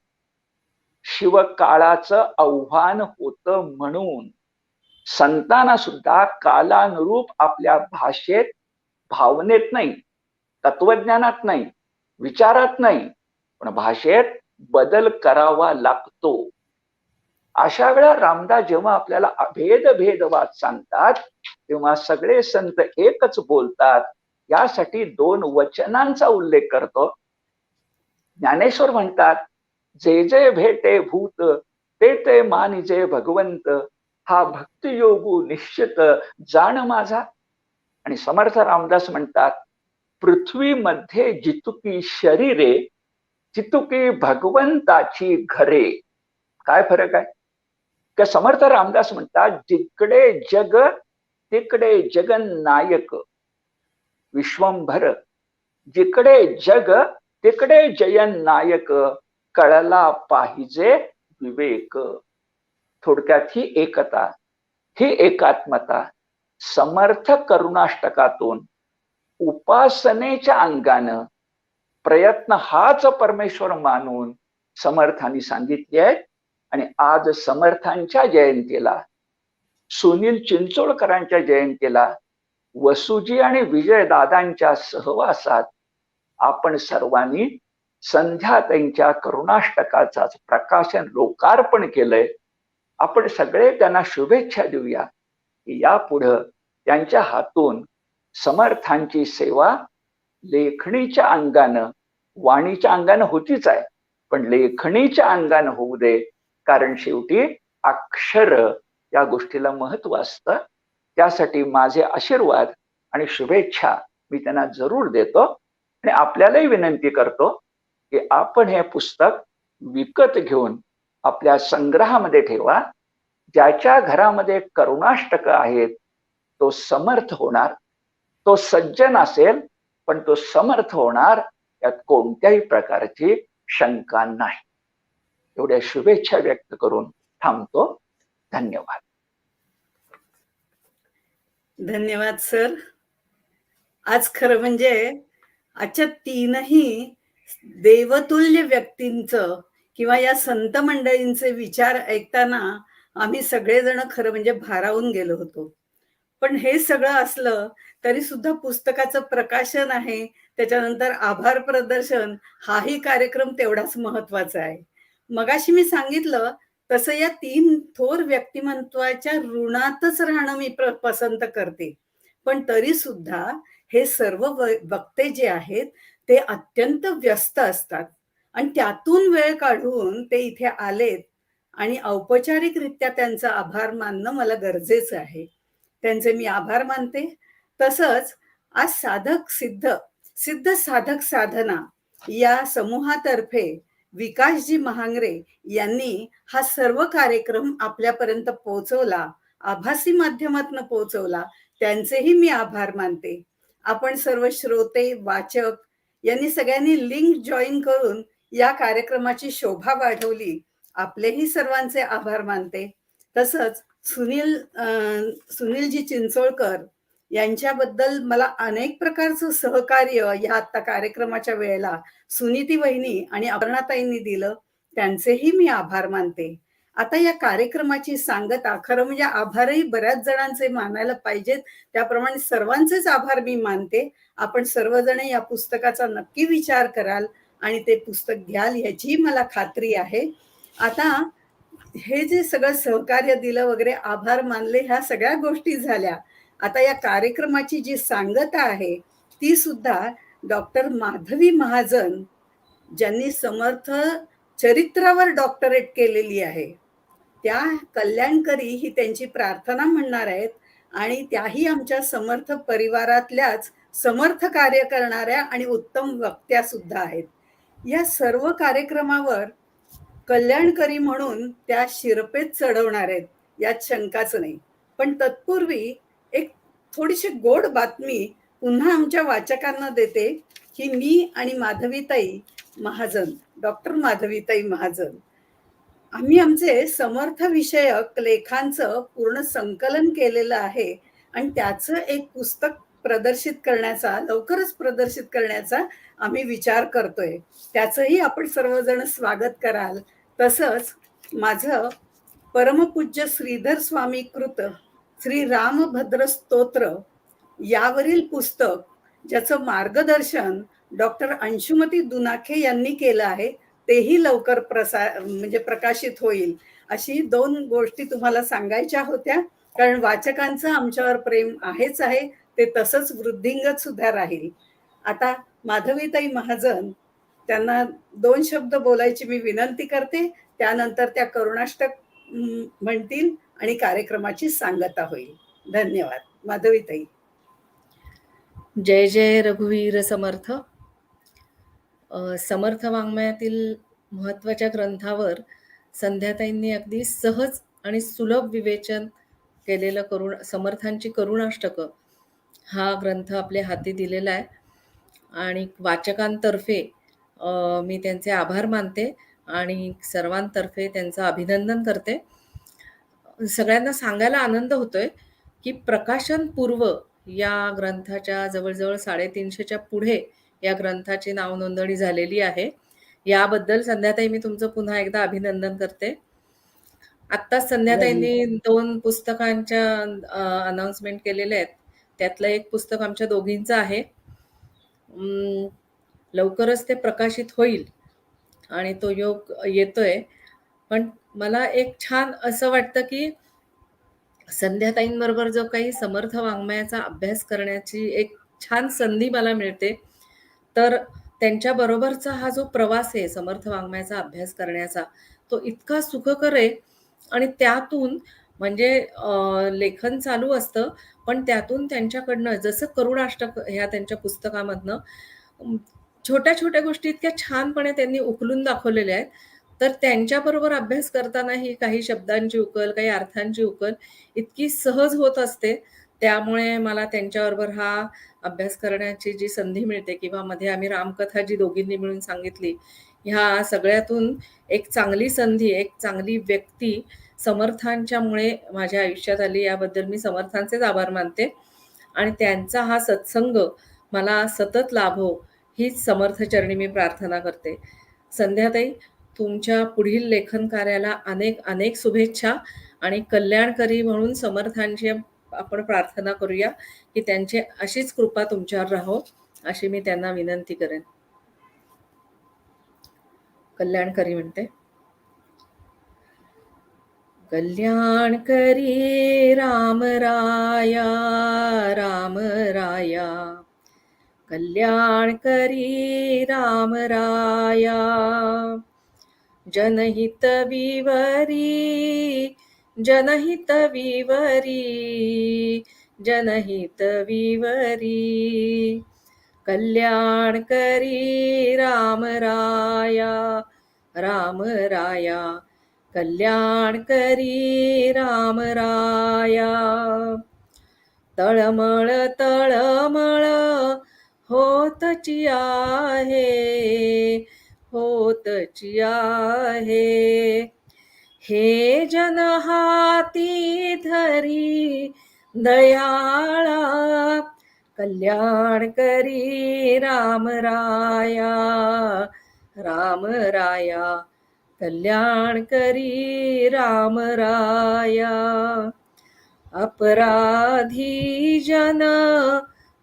शिवकाळाचं आव्हान होतं म्हणून संतांना सुद्धा कालानुरूप आपल्या भाषेत, भावनेत नाही, तत्वज्ञानात नाही, विचारात नाही, पण भाषेत बदल करावा लागतो. अशा वेळा रामदास जेव्हा आपल्याला भेदवाद सांगतात तेव्हा सगळे संत एकच बोलतात. यासाठी 2 वचनांचा उल्लेख करतो. ज्ञानेश्वर म्हणतात, जे जे भेटे भूत ते मानिजे भगवंत, हा भक्तियोगू निश्चित जाण माझा. आणि समर्थ रामदास म्हणतात, पृथ्वीमध्ये जितुकी शरीरे तितुकी भगवंताची घरे. काय फरक आहे? का समर्थ रामदास म्हणतात, जिकडे जग तिकडे जगन्नायक विश्वंभर, जिकडे जग तिकडे जयन्नायक, कळला पाहिजे विवेक. थोडक्यात ही एकता, ही एकात्मता समर्थ करुणाष्टकातून उपासनेच्या अंगानं प्रयत्न हाच परमेश्वर मानून समर्थांनी सांगितले आहेत. आणि आज समर्थांच्या जयंतीला, सुनील चिंचोळकरांच्या जयंतीला, वसुजी आणि विजयदादांच्या सहवासात आपण सर्वांनी संध्याताईंच्या करुणाष्टकाचा प्रकाशन लोकार्पण केलंय. आपण सगळे त्यांना शुभेच्छा देऊया की यापुढं त्यांच्या हातून समर्थांची सेवा लेखणीच्या अंगानं, वाणीच्या अंगानं होतीच आहे, पण लेखणीच्या अंगानं होऊ दे. कारण शेवटी अक्षर या गोष्टीला महत्व असतं. त्यासाठी माझे आशीर्वाद आणि शुभेच्छा मी त्यांना जरूर देतो आणि आपल्यालाही विनंती करतो की आपण हे पुस्तक विकत घेऊन आपल्या संग्रहामध्ये ठेवा. ज्याच्या घरामध्ये करुणाष्टक आहेत तो समर्थ होणार, तो सज्जन असेल पण तो समर्थ होणार, यात कोणत्याही प्रकारची शंका नाही. एवढ्या शुभेच्छा व्यक्त करून थांबतो. धन्यवाद. धन्यवाद सर. आज खरं म्हणजे आजच्या तीनही देवतुल्य व्यक्तींचं किंवा या संत मंडळींचे विचार ऐकताना आम्ही सगळेजण खरं म्हणजे भारावून गेलो होतो. पण हे सगळं असलं तरी सुद्धा पुस्तकाचं प्रकाशन आहे, त्याच्यानंतर आभार प्रदर्शन हाही कार्यक्रम तेवढाच महत्वाचा आहे. मगाशी मी सांगितलं तसं या तीन थोर व्यक्तिमत्वाच्या ऋणातच राहणं मी पसंत करते. पण तरी सुद्धा हे सर्व वक्ते जे आहेत ते अत्यंत व्यस्त असतात आणि त्यातून वेळ काढून ते इथे आलेत आणि औपचारिकरित्या त्यांचा आभार मानणं मला गरजेचं आहे. त्यांचे मी आभार मानते. तसंच आज साधक सिद्ध साधक साधना या समूहातर्फे विकासजी महांगरे यांनी हा सर्व कार्यक्रम आपल्यापर्यंत पोहोचवला, आभासी माध्यमातून पोहोचवला. त्यांचेही मी आभार मानते. आपण सर्व श्रोते वाचक यांनी सगळ्यांनी लिंक जॉईन करून या कार्यक्रमाची शोभा वाढवली. आपलेही सर्वांचे आभार मानते. तसंच सुनीलजी चिंचोळकर यांच्याबद्दल मला अनेक प्रकारचं सहकार्य या आता कार्यक्रमाच्या वेळेला सुनीती वहिनी आणि अपर्णाताईंनी दिलं, त्यांचेही मी आभार मानते. आता या कार्यक्रमाची सांगता खरं म्हणजे आभारही बऱ्याच जणांचे मानायला पाहिजेत, त्याप्रमाणे सर्वांचेच आभार मी मानते. आपण सर्वजण या पुस्तकाचा नक्की विचार कराल आणि ते पुस्तक घ्याल याची मला खात्री आहे. आता हे जे सगळं सहकार्य दिलं वगैरे, आभार मानले, ह्या सगळ्या गोष्टी झाल्या. आता या कार्यक्रमाची जी सांगता आहे ती सुद्धा डॉक्टर माधवी महाजन, ज्यांनी समर्थ चरित्रावर डॉक्टरेट केलेली आहे, त्या कल्याणकरी ही त्यांची प्रार्थना म्हणणार आहेत आणि त्याही आमच्या समर्थ परिवारातल्याच समर्थ कार्य करणाऱ्या आणि उत्तम वक्त्या सुद्धा आहेत. या सर्व कार्यक्रमावर कल्याणकरी म्हणून त्या शिरपेत चढवणार आहेत, यात शंकाच नाही. पण तत्पूर्वी एक थोडीशी गोड बातमी पुन्हा आमच्या वाचकांना देते की मी आणि माधवीताई महाजन, डॉक्टर माधवीताई महाजन, आम्ही आमचे समर्थ विषयक लेखांचं पूर्ण संकलन केलेलं आहे आणि त्याचं एक पुस्तक लवकरच प्रदर्शित करण्याचा आम्ही विचार करतोय. त्याचंही आपण सर्वजण स्वागत कराल. तसंच माझं परमपूज्य श्रीधर स्वामी कृत श्री रामभद्र स्तोत्र यावरील पुस्तक, ज्याचं मार्गदर्शन डॉक्टर अंशुमती दुनाखे यांनी केलं आहे, तेही लवकर प्रकाशित होईल. अशी 2 गोष्टी तुम्हाला सांगायच्या होत्या, कारण वाचकांचं आमच्यावर प्रेम आहेच आहे, ते तसंच वृद्धिंगत सुद्धा राहील. आता माधवीताई महाजन, त्यांना 2 शब्द बोलायची मी विनंती करते. त्यानंतर त्या करुणाष्टक म्हणतील आणि कार्यक्रमाची सांगता होईल. धन्यवाद. माधवीताई. जय जय रघुवीर समर्थ. समर्थ वाङ्मयातील महत्वाच्या ग्रंथावर संध्याताईंनी अगदी सहज आणि सुलभ विवेचन केलेलं समर्थांची करुणाष्टकं हा ग्रंथ आपल्या हाती दिलेला आहे आणि वाचकांतर्फे मी त्यांचे आभार मानते आणि सर्वांतर्फे त्यांचं अभिनंदन करते. सगळ्यांना सांगायला आनंद होतोय की प्रकाशन पूर्व या ग्रंथाच्या जवळजवळ 350च्या पुढे या ग्रंथाची नाव नोंदणी झालेली आहे. याबद्दल संध्याताई मी तुमचं पुन्हा एकदा अभिनंदन करते. आत्ताच संध्याताईंनी 2 पुस्तकांच्या अनाउन्समेंट केलेल्या आहेत. त्यातलं एक पुस्तक आमच्या दोघींचं आहे. लवकरच ते प्रकाशित होईल आणि तो योग येतोय. पण मला एक छान असं वाटतं की संध्याताईंबरोबर जो काही समर्थ वाङ्मयाचा अभ्यास करण्याची एक छान संधी मला मिळते, तर त्यांच्या बरोबरचा हा जो प्रवास आहे समर्थ वाङ्मयाचा अभ्यास करण्याचा, तो इतका सुखकर आहे आणि त्यातून म्हणजे लेखन चालू असतं, पण त्यातून त्यांच्याकडनं जसं करुणाष्टक ह्या त्यांच्या पुस्तकामधनं छोट्या-छोट्या गोष्टी इतक्या छानपणे त्यांनी उकलून दाखवलेल्या आहेत. तर त्यांच्याबरोबर अभ्यास करतानाही काही शब्दांची उकल, काही अर्थांची उकल इतकी सहज होत असते. त्यामुळे मला त्यांच्याबरोबर हा अभ्यास करण्याची जी संधी मिळते किंवा मध्ये आम्ही रामकथा जी दोघींनी मिळून सांगितली, ह्या सगळ्यातून एक चांगली संधी, एक चांगली व्यक्ती समर्थांच्यामुळे माझ्या आयुष्यात आली. याबद्दल मी समर्थांचेच आभार मानते आणि त्यांचा हा सत्संग मला सतत लाभो, हीच समर्थचरणी मी प्रार्थना करते. संध्याताई, तुमच्या पुढील लेखन कार्याला अनेक शुभेच्छा आणि कल्याणकरी म्हणून समर्थांची आपण प्रार्थना करूया की त्यांची अशीच कृपा तुमच्यावर राहो, अशी मी त्यांना विनंती करेन. कल्याणकरी म्हणते. कल्याण करी राम राया, राम राया, कल्याण करी राम राया, जनहित विवरी, जनहित विवरी, जनहित विवरी, कल्याण करी राम राया, राम राया, कल्याण करी राम राया. तळमळ तळमळ होतची आहे, होतची आहे, हे जन हाती धरी दयाळा, कल्याण करी राम राया, राम राया, कल्याण करी राम राया. अपराधी जन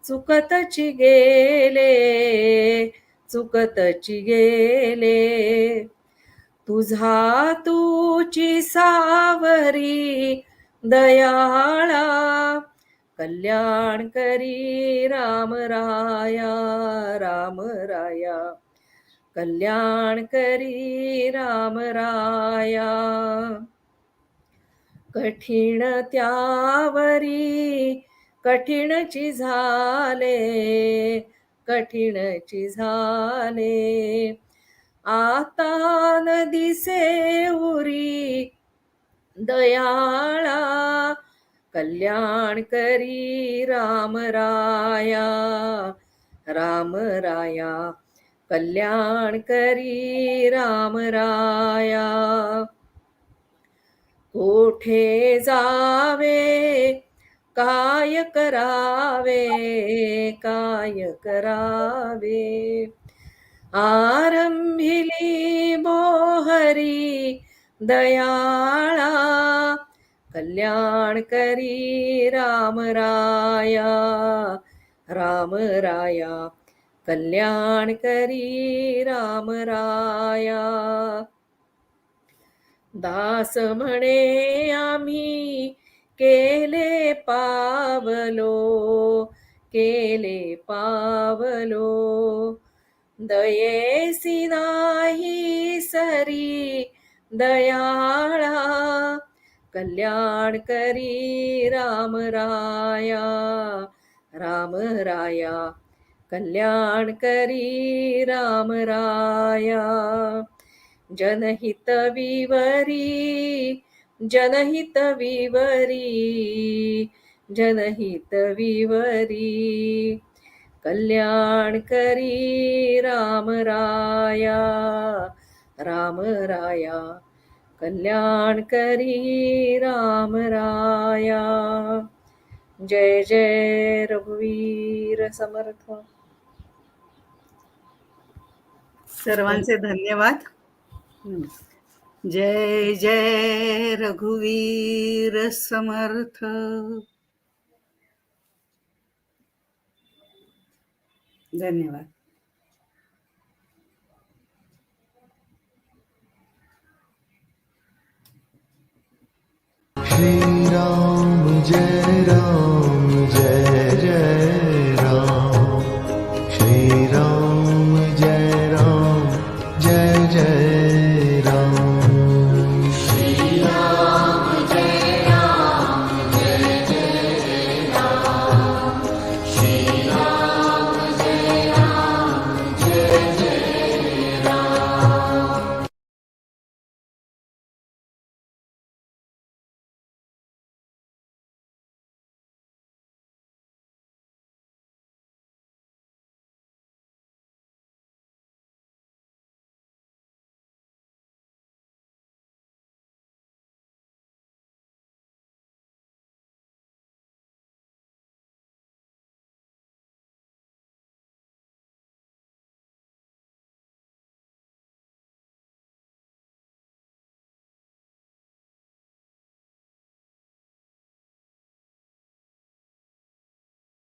चुकतची गेले, चुकतची गेले, तुझा तूची सावरी दयाळा, कल्याण करी राम राया, राम राया, कल्याण करी राम राया. कठीण त्यावरी कठीणची झाले, कठीणची झाले, आता न दिसे उरी दयाळा, कल्याण करी राम राया, राम राया, कल्याण करी राम राया. कोठे जावे काय करावे, काय करावे, आरंभिली मोहरी दयाळा, कल्याण करी राम राया, राम राया, कल्याण करी राम राया. दास म्हणे आम्ही केले पावलो, केले पावलो, दयेसी नाही सरी दयाळा, कल्याण करी राम राया, राम राया, कल्याण करी राम राया. जनहित विवरी, जनहित विवरी, जनहित विवरी, कल्याण करी राम राया, राम राया, कल्याण करी राम राया. जय जय रघुवीर समर्थ. सर्वांचे धन्यवाद. जय जय रघुवीर समर्थ. धन्यवाद. श्री राम जय राम